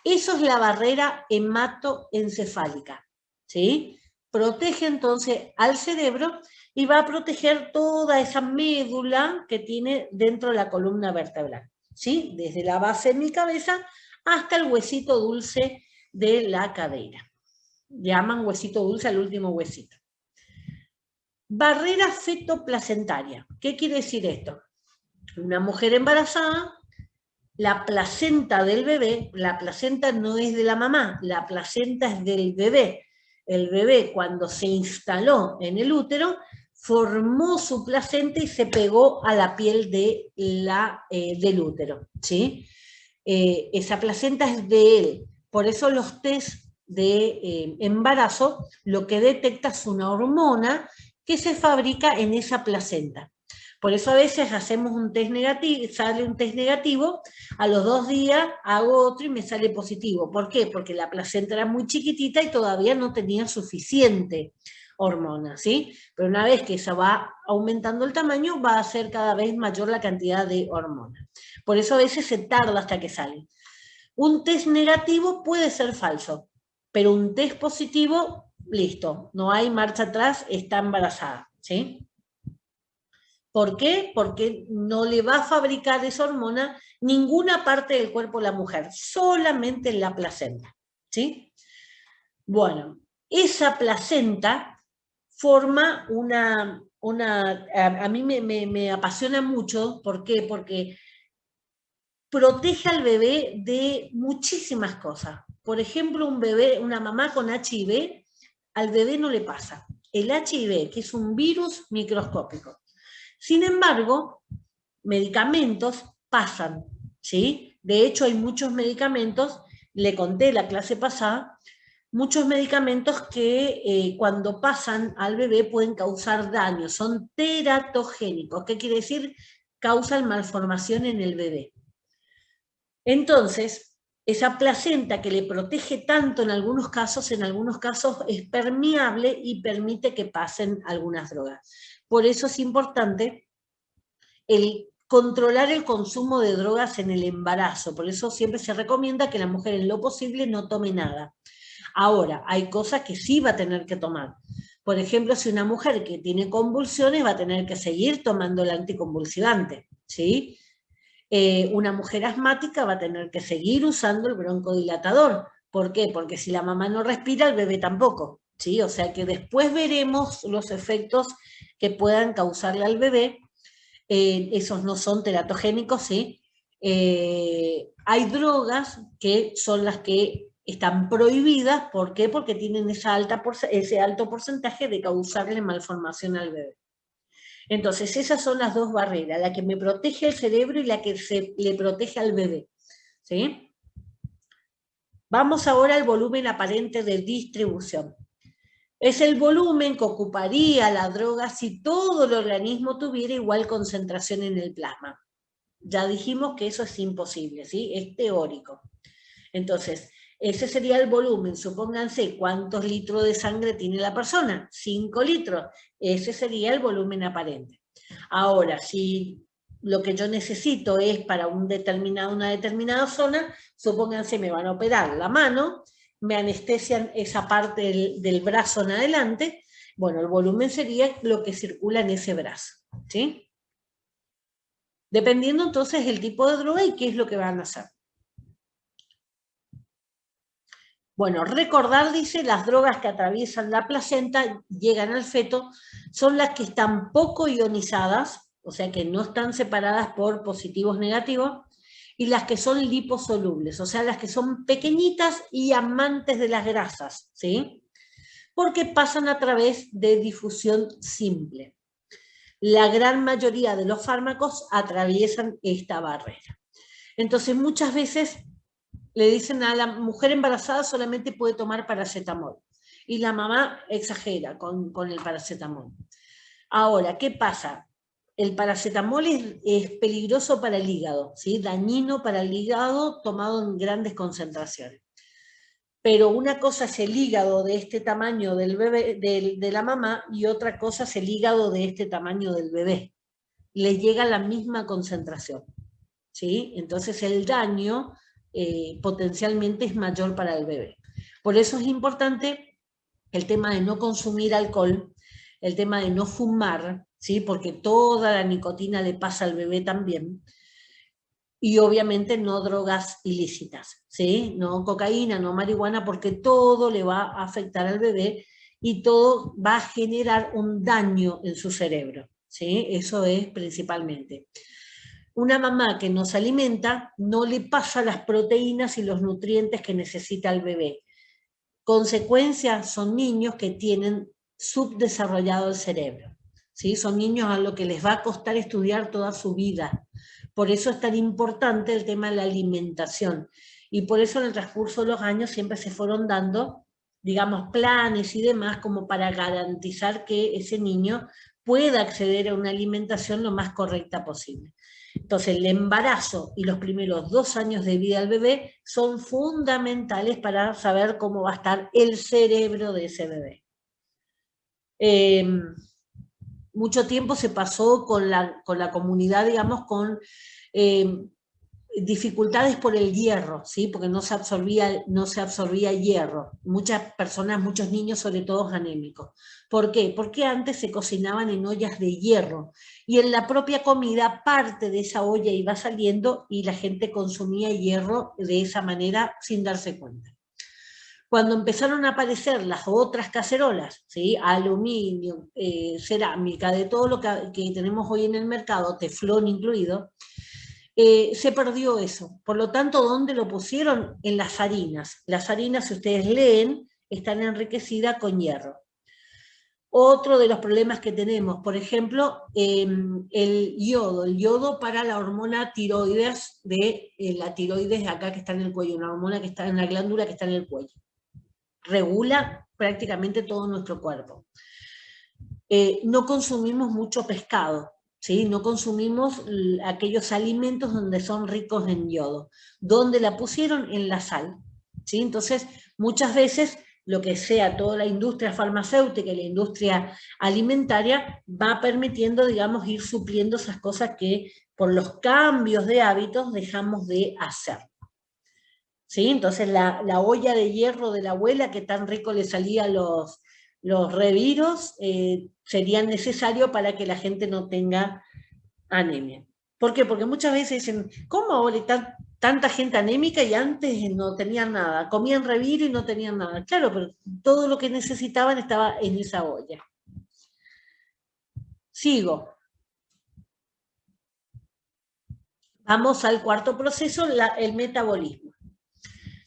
Eso es la barrera hematoencefálica, ¿sí? Protege entonces al cerebro y va a proteger toda esa médula que tiene dentro de la columna vertebral, ¿sí? Desde la base de mi cabeza hasta el huesito dulce de la cadera. Llaman huesito dulce al último huesito. Barrera fetoplacentaria. ¿Qué quiere decir esto? Una mujer embarazada, la placenta del bebé, la placenta no es de la mamá, la placenta es del bebé. El bebé cuando se instaló en el útero, formó su placenta y se pegó a la piel de del útero, ¿sí? Esa placenta es de él. Por eso los test de embarazo lo que detecta es una hormona que se fabrica en esa placenta. Por eso a veces hacemos un test negativo, sale un test negativo, a los 2 días hago otro y me sale positivo. ¿Por qué? Porque la placenta era muy chiquitita y todavía no tenía suficiente hormona, ¿sí? Pero una vez que esa va aumentando el tamaño, va a ser cada vez mayor la cantidad de hormona. Por eso a veces se tarda hasta que sale. Un test negativo puede ser falso, pero un test positivo, listo, no hay marcha atrás, está embarazada, ¿sí? ¿Por qué? Porque no le va a fabricar esa hormona ninguna parte del cuerpo de la mujer, solamente la placenta, ¿sí? Bueno, esa placenta forma a mí me apasiona mucho, ¿por qué? Porque protege al bebé de muchísimas cosas. Por ejemplo, una mamá con HIV, al bebé no le pasa. El HIV, que es un virus microscópico. Sin embargo, medicamentos pasan, ¿sí? De hecho, hay muchos medicamentos, le conté la clase pasada, muchos medicamentos que cuando pasan al bebé pueden causar daño, son teratogénicos. ¿Qué quiere decir? Causan malformación en el bebé. Entonces, esa placenta que le protege tanto en algunos casos es permeable y permite que pasen algunas drogas. Por eso es importante el controlar el consumo de drogas en el embarazo. Por eso siempre se recomienda que la mujer en lo posible no tome nada. Ahora, hay cosas que sí va a tener que tomar. Por ejemplo, si una mujer que tiene convulsiones va a tener que seguir tomando el anticonvulsivante, ¿sí? Una mujer asmática va a tener que seguir usando el broncodilatador. ¿Por qué? Porque si la mamá no respira, el bebé tampoco, ¿sí? O sea que después veremos los efectos que puedan causarle al bebé. Esos no son teratogénicos, ¿sí? Hay drogas que son las que están prohibidas. ¿Por qué? Porque tienen ese alto porcentaje de causarle malformación al bebé. Entonces, esas son las dos barreras, la que me protege el cerebro y la que le protege al bebé, ¿sí? Vamos ahora al volumen aparente de distribución. Es el volumen que ocuparía la droga si todo el organismo tuviera igual concentración en el plasma. Ya dijimos que eso es imposible, ¿sí? Es teórico. Entonces, ese sería el volumen. Supónganse cuántos litros de sangre tiene la persona. 5 litros. Ese sería el volumen aparente. Ahora, si lo que yo necesito es para una determinada zona, supónganse me van a operar la mano, me anestesian esa parte del brazo en adelante, Bueno, el volumen sería lo que circula en ese brazo, ¿sí? Dependiendo entonces del tipo de droga y qué es lo que van a hacer. Bueno, recordar, dice, las drogas que atraviesan la placenta, llegan al feto, son las que están poco ionizadas, o sea que no están separadas por positivos negativos, y las que son liposolubles, o sea, las que son pequeñitas y amantes de las grasas, ¿sí? Porque pasan a través de difusión simple. La gran mayoría de los fármacos atraviesan esta barrera. Entonces, muchas veces le dicen a la mujer embarazada solamente puede tomar paracetamol. Y la mamá exagera con el paracetamol. Ahora, ¿qué pasa? El paracetamol es peligroso para el hígado, ¿sí? Dañino para el hígado tomado en grandes concentraciones. Pero una cosa es el hígado de este tamaño del bebé, de la mamá, y otra cosa es el hígado de este tamaño del bebé. Le llega la misma concentración, ¿sí? Entonces el daño potencialmente es mayor para el bebé. Por eso es importante el tema de no consumir alcohol, el tema de no fumar, ¿sí? Porque toda la nicotina le pasa al bebé también, y obviamente no drogas ilícitas, ¿sí? No cocaína, no marihuana, porque todo le va a afectar al bebé y todo va a generar un daño en su cerebro, ¿sí? Eso es principalmente. Una mamá que no se alimenta no le pasa las proteínas y los nutrientes que necesita el bebé. Consecuencia, son niños que tienen subdesarrollado el cerebro, ¿sí? Son niños a los que les va a costar estudiar toda su vida. Por eso es tan importante el tema de la alimentación. Y por eso en el transcurso de los años siempre se fueron dando, digamos, planes y demás como para garantizar que ese niño pueda acceder a una alimentación lo más correcta posible. Entonces, el embarazo y los primeros 2 años de vida del bebé son fundamentales para saber cómo va a estar el cerebro de ese bebé. Mucho tiempo se pasó con la comunidad, digamos, con dificultades por el hierro, ¿sí? Porque no se absorbía hierro. Muchas personas, muchos niños, sobre todo anémicos. ¿Por qué? Porque antes se cocinaban en ollas de hierro y en la propia comida parte de esa olla iba saliendo y la gente consumía hierro de esa manera sin darse cuenta. Cuando empezaron a aparecer las otras cacerolas, ¿sí? Aluminio, cerámica, de todo lo que tenemos hoy en el mercado, teflón incluido, se perdió eso. Por lo tanto, ¿dónde lo pusieron? En las harinas. Las harinas, si ustedes leen, están enriquecidas con hierro. Otro de los problemas que tenemos, por ejemplo, el yodo para la hormona tiroides, la tiroides acá que está en el cuello, una hormona que está en la glándula que está en el cuello. Regula prácticamente todo nuestro cuerpo. No consumimos mucho pescado, ¿sí? No consumimos aquellos alimentos donde son ricos en yodo. ¿Dónde la pusieron? En la sal, ¿sí? Entonces, muchas veces lo que sea toda la industria farmacéutica y la industria alimentaria va permitiendo, digamos, ir supliendo esas cosas que por los cambios de hábitos dejamos de hacer. ¿Sí? Entonces la olla de hierro de la abuela que tan rico le salía los reviros, serían necesarios para que la gente no tenga anemia. ¿Por qué? Porque muchas veces dicen, ¿cómo ahora hay tanta gente anémica y antes no tenían nada? Comían reviro y no tenían nada. Claro, pero todo lo que necesitaban estaba en esa olla. Sigo. Vamos al cuarto proceso, el metabolismo.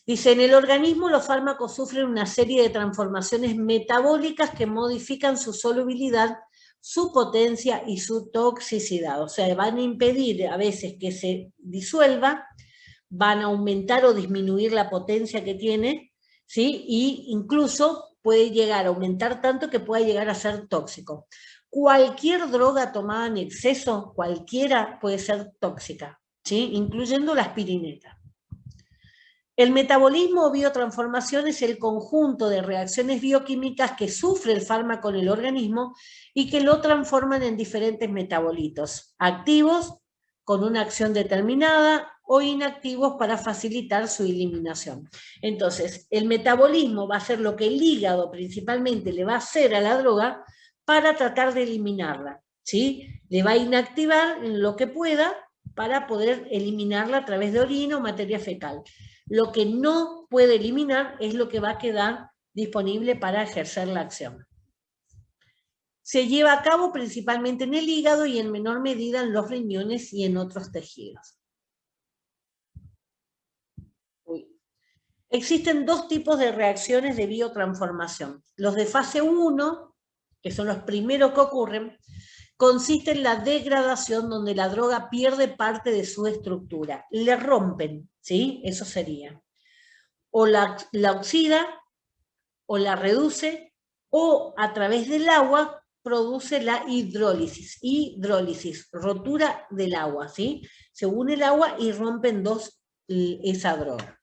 Dice, en el organismo los fármacos sufren una serie de transformaciones metabólicas que modifican su solubilidad, su potencia y su toxicidad. O sea, van a impedir a veces que se disuelva, van a aumentar o disminuir la potencia que tiene, ¿sí? Y incluso puede llegar a aumentar tanto que pueda llegar a ser tóxico. Cualquier droga tomada en exceso, cualquiera puede ser tóxica, ¿sí? Incluyendo la aspirineta. El metabolismo o biotransformación es el conjunto de reacciones bioquímicas que sufre el fármaco en el organismo y que lo transforman en diferentes metabolitos, activos, con una acción determinada o inactivos para facilitar su eliminación. Entonces, el metabolismo va a ser lo que el hígado principalmente le va a hacer a la droga para tratar de eliminarla, ¿sí? Le va a inactivar en lo que pueda para poder eliminarla a través de orina o materia fecal. Lo que no puede eliminar es lo que va a quedar disponible para ejercer la acción. Se lleva a cabo principalmente en el hígado y en menor medida en los riñones y en otros tejidos. Existen dos tipos de reacciones de biotransformación. Los de fase 1, que son los primeros que ocurren, consiste en la degradación donde la droga pierde parte de su estructura. Le rompen, ¿sí? Eso sería. O la oxida, o la reduce, o a través del agua produce la hidrólisis, rotura del agua, ¿sí? Se une el agua y rompen esa droga.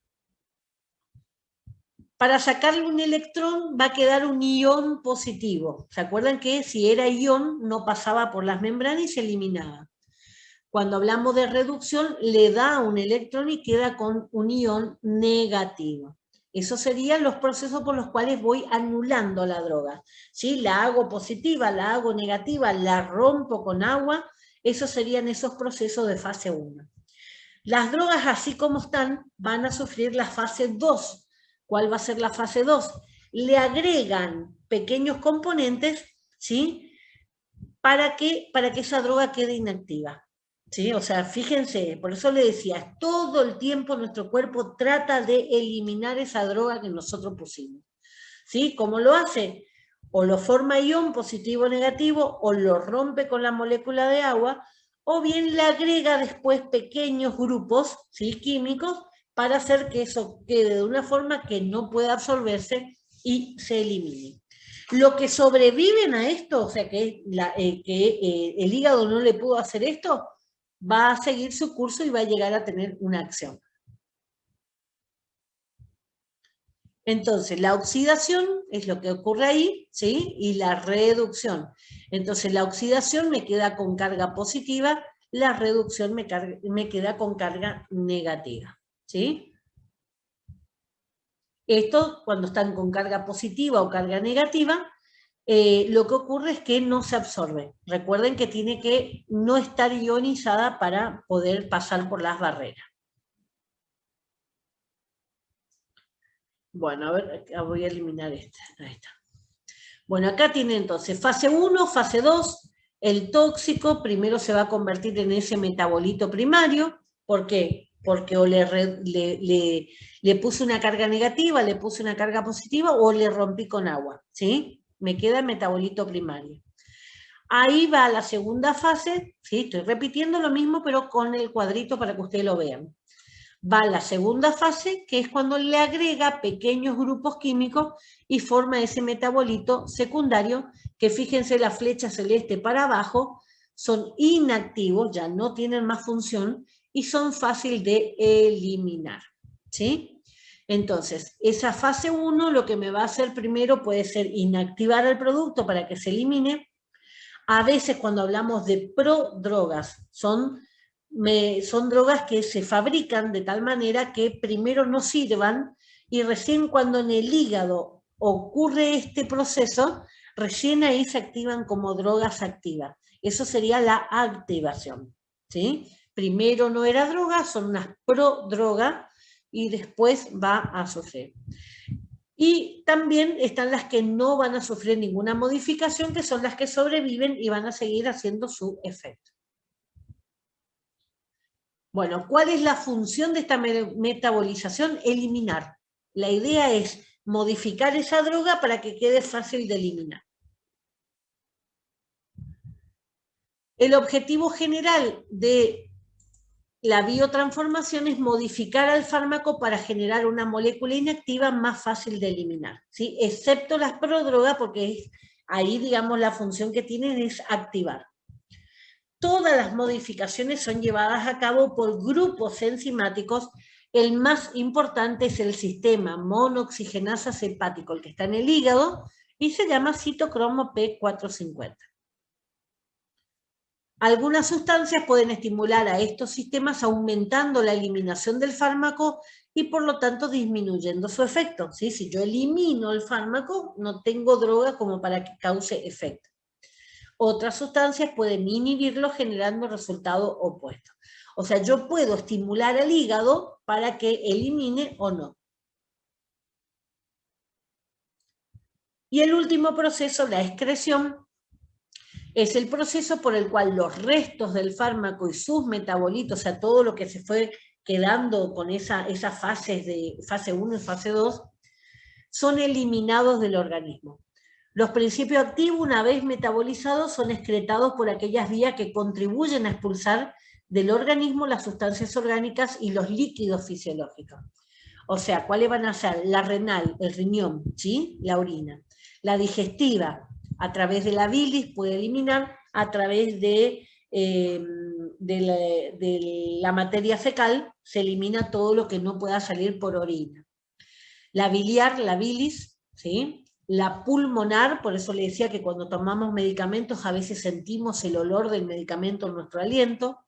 Para sacarle un electrón va a quedar un ion positivo. ¿Se acuerdan que si era ion no pasaba por las membranas y se eliminaba? Cuando hablamos de reducción le da un electrón y queda con un ion negativo. Esos serían los procesos por los cuales voy anulando la droga. ¿Sí? La hago positiva, la hago negativa, la rompo con agua. Esos serían esos procesos de fase 1. Las drogas, así como están, van a sufrir la fase 2. ¿Cuál va a ser la fase 2? Le agregan pequeños componentes, ¿sí? Para que esa droga quede inactiva. ¿Sí? O sea, fíjense, por eso le decía, todo el tiempo nuestro cuerpo trata de eliminar esa droga que nosotros pusimos. ¿Sí? ¿Cómo lo hace? O lo forma ion positivo o negativo, o lo rompe con la molécula de agua, o bien le agrega después pequeños grupos, ¿sí? Químicos, para hacer que eso quede de una forma que no pueda absorberse y se elimine. Lo que sobreviven a esto, o sea, que el hígado no le pudo hacer esto, va a seguir su curso y va a llegar a tener una acción. Entonces, la oxidación es lo que ocurre ahí, ¿sí? Y la reducción. Entonces, la oxidación me queda con carga positiva, la reducción me queda con carga negativa, ¿sí? Esto, cuando están con carga positiva o carga negativa, lo que ocurre es que no se absorbe. Recuerden que tiene que no estar ionizada para poder pasar por las barreras. Bueno, a ver, voy a eliminar esta. Ahí está. Bueno, acá tiene entonces fase 1, fase 2, el tóxico primero se va a convertir en ese metabolito primario. ¿Por qué? Porque o le puse una carga negativa, le puse una carga positiva o le rompí con agua, ¿sí? Me queda el metabolito primario. Ahí va la segunda fase, ¿sí? Estoy repitiendo lo mismo, pero con el cuadrito para que ustedes lo vean. Va la segunda fase, que es cuando le agrega pequeños grupos químicos y forma ese metabolito secundario, que fíjense la flecha celeste para abajo, son inactivos, ya no tienen más función y son fáciles de eliminar, ¿sí? Entonces, esa fase 1 lo que me va a hacer primero puede ser inactivar el producto para que se elimine. A veces cuando hablamos de prodrogas, son drogas que se fabrican de tal manera que primero no sirvan y recién cuando en el hígado ocurre este proceso, recién ahí se activan como drogas activas. Eso sería la activación, ¿sí? Primero no era droga, son unas prodrogas y después va a sufrir. Y también están las que no van a sufrir ninguna modificación, que son las que sobreviven y van a seguir haciendo su efecto. Bueno, ¿cuál es la función de esta metabolización? Eliminar. La idea es modificar esa droga para que quede fácil de eliminar. El objetivo general de la biotransformación es modificar al fármaco para generar una molécula inactiva más fácil de eliminar, ¿sí? Excepto las prodrogas, porque ahí, digamos, la función que tienen es activar. Todas las modificaciones son llevadas a cabo por grupos enzimáticos. El más importante es el sistema monooxigenasa hepático, el que está en el hígado, y se llama citocromo P450. Algunas sustancias pueden estimular a estos sistemas aumentando la eliminación del fármaco y por lo tanto disminuyendo su efecto. ¿Sí? Si yo elimino el fármaco, no tengo droga como para que cause efecto. Otras sustancias pueden inhibirlo generando resultado opuesto. O sea, yo puedo estimular al hígado para que elimine o no. Y el último proceso, la excreción, es el proceso por el cual los restos del fármaco y sus metabolitos, o sea, todo lo que se fue quedando con esas fases de fase 1 y fase 2, son eliminados del organismo. Los principios activos, una vez metabolizados, son excretados por aquellas vías que contribuyen a expulsar del organismo las sustancias orgánicas y los líquidos fisiológicos. O sea, ¿cuáles van a ser? La renal, el riñón, ¿sí? La orina. La digestiva, a través de la bilis, puede eliminar, a través de la materia fecal, se elimina todo lo que no pueda salir por orina. La biliar, la bilis, ¿sí? La pulmonar, por eso le decía que cuando tomamos medicamentos a veces sentimos el olor del medicamento en nuestro aliento.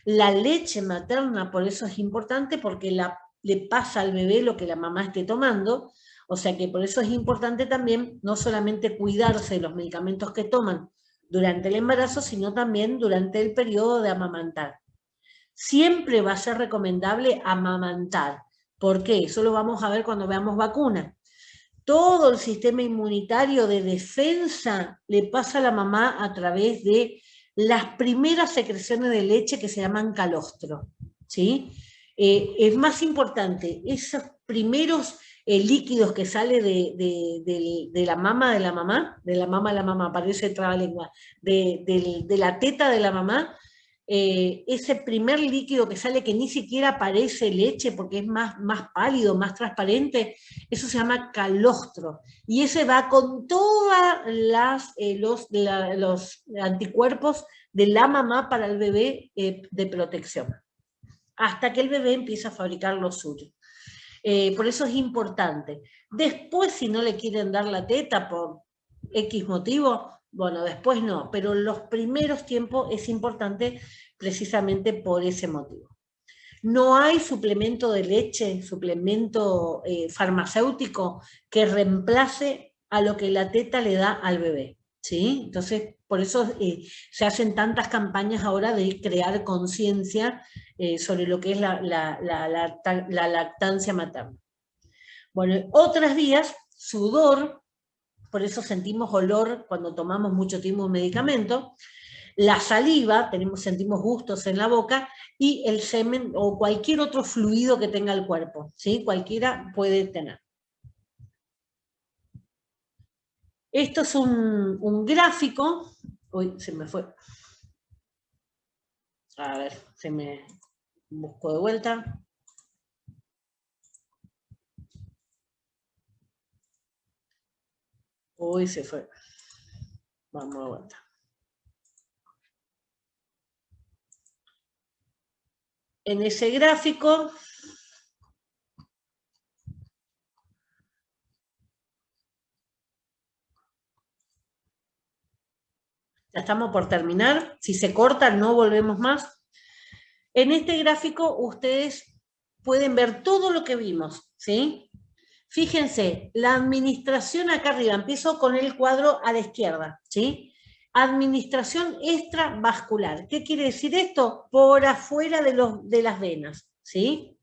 La leche materna, por eso es importante, porque le pasa al bebé lo que la mamá esté tomando, o sea que por eso es importante también no solamente cuidarse de los medicamentos que toman durante el embarazo, sino también durante el periodo de amamantar. Siempre va a ser recomendable amamantar. ¿Por qué? Eso lo vamos a ver cuando veamos vacunas. Todo el sistema inmunitario de defensa le pasa a la mamá a través de las primeras secreciones de leche que se llaman calostro, ¿sí? Es más importante esos primeros líquidos que sale de la mama de la mamá, parece trabalengua, de la teta de la mamá, ese primer líquido que sale que ni siquiera parece leche porque es más pálido, más transparente, eso se llama calostro. Y ese va con todos los anticuerpos de la mamá para el bebé de protección, hasta que el bebé empieza a fabricar lo suyo. Por eso es importante. Después, si no le quieren dar la teta por X motivo, bueno, después no, pero los primeros tiempos es importante precisamente por ese motivo. No hay suplemento de leche, suplemento farmacéutico que reemplace a lo que la teta le da al bebé, ¿sí? Entonces, por eso se hacen tantas campañas ahora de crear conciencia sobre lo que es la lactancia materna. Bueno, otras vías, sudor, por eso sentimos olor cuando tomamos mucho tiempo un medicamento, la saliva, sentimos gustos en la boca, y el semen o cualquier otro fluido que tenga el cuerpo, ¿sí? Cualquiera puede tener. Esto es un gráfico, uy, se me fue, a ver, se me buscó de vuelta. Uy, se fue. Vamos de vuelta. En ese gráfico ya estamos por terminar. Si se corta, no volvemos más. En este gráfico ustedes pueden ver todo lo que vimos, ¿sí? Fíjense, la administración acá arriba, empiezo con el cuadro a la izquierda, ¿sí? Administración extravascular. ¿Qué quiere decir esto? Por afuera de las venas, ¿sí?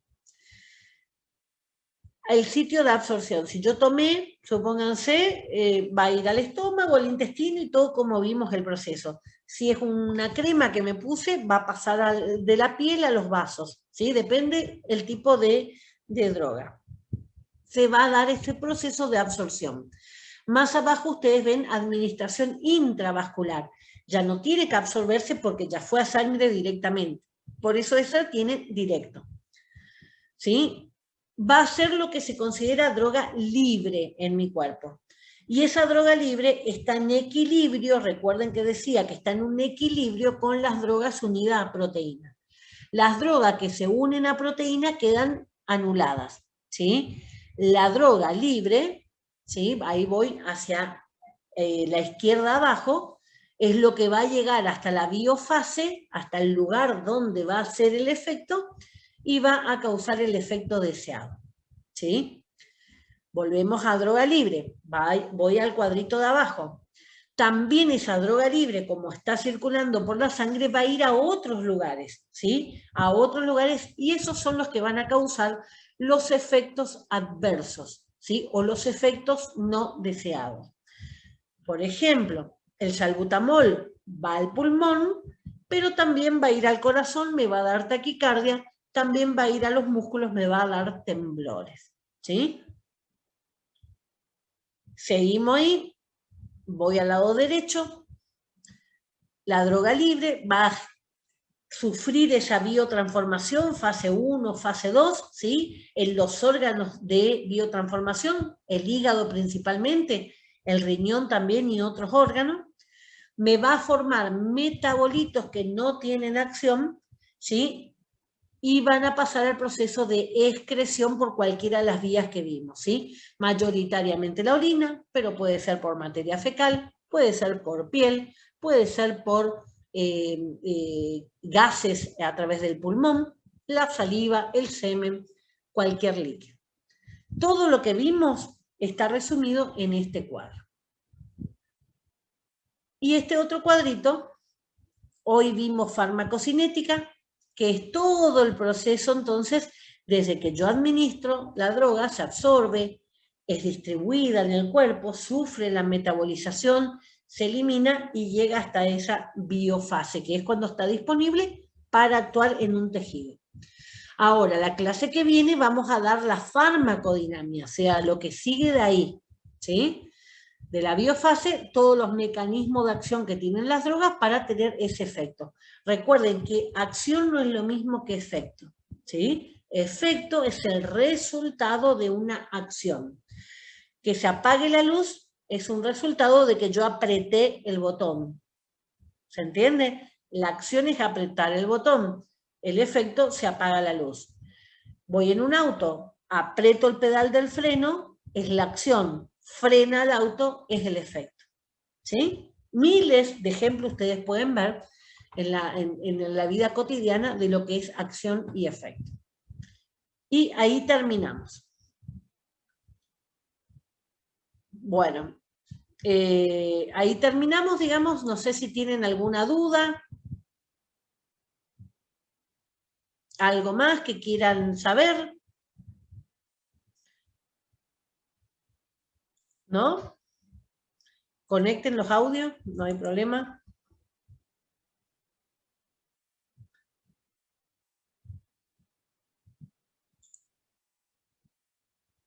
El sitio de absorción. Si yo tomé, supónganse, va a ir al estómago, al intestino y todo como vimos el proceso. Si es una crema que me puse, va a pasar de la piel a los vasos, ¿sí? Depende el tipo de droga. Se va a dar este proceso de absorción. Más abajo ustedes ven administración intravascular. Ya no tiene que absorberse porque ya fue a sangre directamente. Por eso esa tiene directo. ¿Sí? Va a ser lo que se considera droga libre en mi cuerpo. Y esa droga libre está en equilibrio, recuerden que decía que está en un equilibrio con las drogas unidas a proteína. Las drogas que se unen a proteína quedan anuladas, ¿sí? La droga libre, ¿sí? Ahí voy hacia la izquierda abajo, es lo que va a llegar hasta la biofase, hasta el lugar donde va a ser el efecto, y va a causar el efecto deseado. ¿Sí? Volvemos a droga libre. Voy al cuadrito de abajo. También esa droga libre, como está circulando por la sangre, va a ir a otros lugares, ¿sí? A otros lugares, y esos son los que van a causar los efectos adversos, ¿sí? O los efectos no deseados. Por ejemplo, el salbutamol va al pulmón, pero también va a ir al corazón, me va a dar taquicardia, también va a ir a los músculos, me va a dar temblores, ¿sí? Seguimos ahí, voy al lado derecho, la droga libre va a sufrir esa biotransformación, fase 1, fase 2, ¿sí? En los órganos de biotransformación, el hígado principalmente, el riñón también y otros órganos, me va a formar metabolitos que no tienen acción, ¿sí? Y van a pasar al proceso de excreción por cualquiera de las vías que vimos, ¿sí? Mayoritariamente la orina, pero puede ser por materia fecal, puede ser por piel, puede ser por gases a través del pulmón, la saliva, el semen, cualquier líquido. Todo lo que vimos está resumido en este cuadro. Y este otro cuadrito, hoy vimos farmacocinética, que es todo el proceso, entonces, desde que yo administro la droga, se absorbe, es distribuida en el cuerpo, sufre la metabolización, se elimina y llega hasta esa biofase, que es cuando está disponible para actuar en un tejido. Ahora, la clase que viene vamos a dar la farmacodinamia, o sea, lo que sigue de ahí, ¿sí? De la biofase, todos los mecanismos de acción que tienen las drogas para tener ese efecto. Recuerden que acción no es lo mismo que efecto, ¿sí? Efecto es el resultado de una acción. Que se apague la luz es un resultado de que yo apreté el botón. ¿Se entiende? La acción es apretar el botón. El efecto se apaga la luz. Voy en un auto, aprieto el pedal del freno, es la acción. Frena el auto, es el efecto. ¿Sí? Miles de ejemplos ustedes pueden ver en la vida cotidiana de lo que es acción y efecto. Y ahí terminamos. Bueno, ahí terminamos, digamos, no sé si tienen alguna duda, algo más que quieran saber, ¿no? Conecten los audios, no hay problema.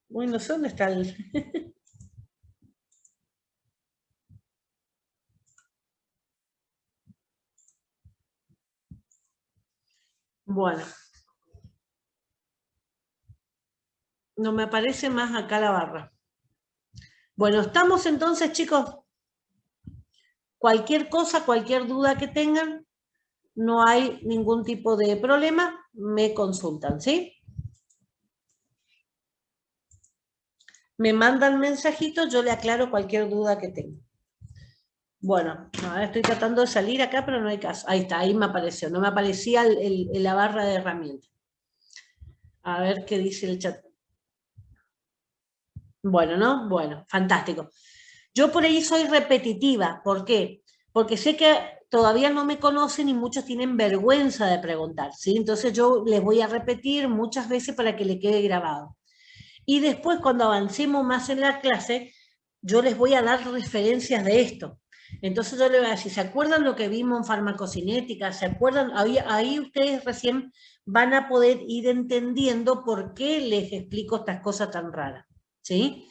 Uy, no sé dónde está el... Bueno. No me aparece más acá la barra. Bueno, estamos entonces, chicos. Cualquier cosa, cualquier duda que tengan, no hay ningún tipo de problema, me consultan, ¿sí? Me mandan mensajitos, yo le aclaro cualquier duda que tengan. Bueno, ahora estoy tratando de salir acá, pero no hay caso. Ahí está, ahí me apareció. No me aparecía la barra de herramientas. A ver qué dice el chat. Bueno, ¿no? Bueno, fantástico. Yo por ahí soy repetitiva. ¿Por qué? Porque sé que todavía no me conocen y muchos tienen vergüenza de preguntar, ¿sí? Entonces yo les voy a repetir muchas veces para que le quede grabado. Y después, cuando avancemos más en la clase, yo les voy a dar referencias de esto. Entonces yo les voy a decir, ¿se acuerdan lo que vimos en farmacocinética? ¿Se acuerdan? Ahí ustedes recién van a poder ir entendiendo por qué les explico estas cosas tan raras, ¿sí?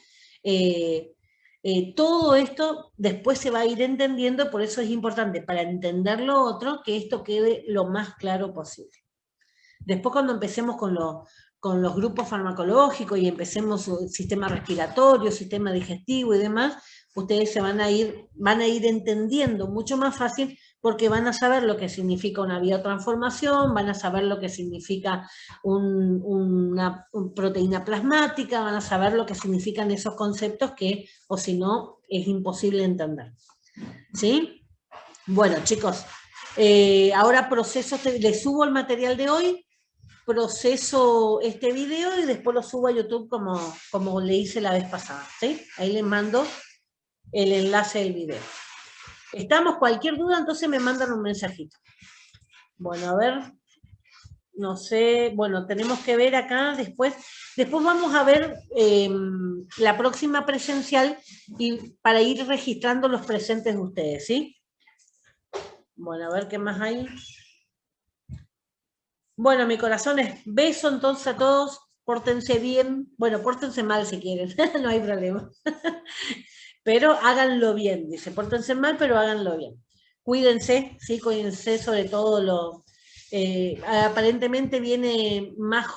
Todo esto después se va a ir entendiendo, por eso es importante, para entender lo otro, que esto quede lo más claro posible. Después cuando empecemos con los grupos farmacológicos y empecemos el sistema respiratorio, sistema digestivo y demás, ustedes se van a ir entendiendo mucho más fácil porque van a saber lo que significa una biotransformación, van a saber lo que significa una proteína plasmática, van a saber lo que significan esos conceptos que, o si no, es imposible entender. ¿Sí? Bueno, chicos, ahora proceso, les subo el material de hoy, proceso este video y después lo subo a YouTube como le hice la vez pasada, ¿sí? Ahí les mando el enlace del video. ¿Estamos? Cualquier duda, entonces me mandan un mensajito. Bueno, a ver, no sé, bueno, tenemos que ver acá después vamos a ver la próxima presencial y para ir registrando los presentes de ustedes, ¿sí? Bueno, a ver qué más hay. Bueno, mi corazón es beso entonces a todos, pórtense bien, bueno, pórtense mal si quieren, no hay problema. Pero háganlo bien, dice, pórtense mal, pero háganlo bien. Cuídense, sí, cuídense sobre todo aparentemente viene más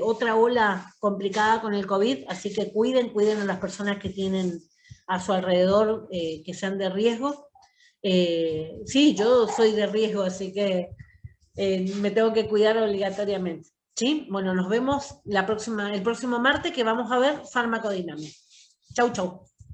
otra ola complicada con el COVID, así que cuiden a las personas que tienen a su alrededor que sean de riesgo. Sí, yo soy de riesgo, así que me tengo que cuidar obligatoriamente. ¿Sí? Bueno, nos vemos el próximo martes que vamos a ver farmacodinámica. Chau, chau.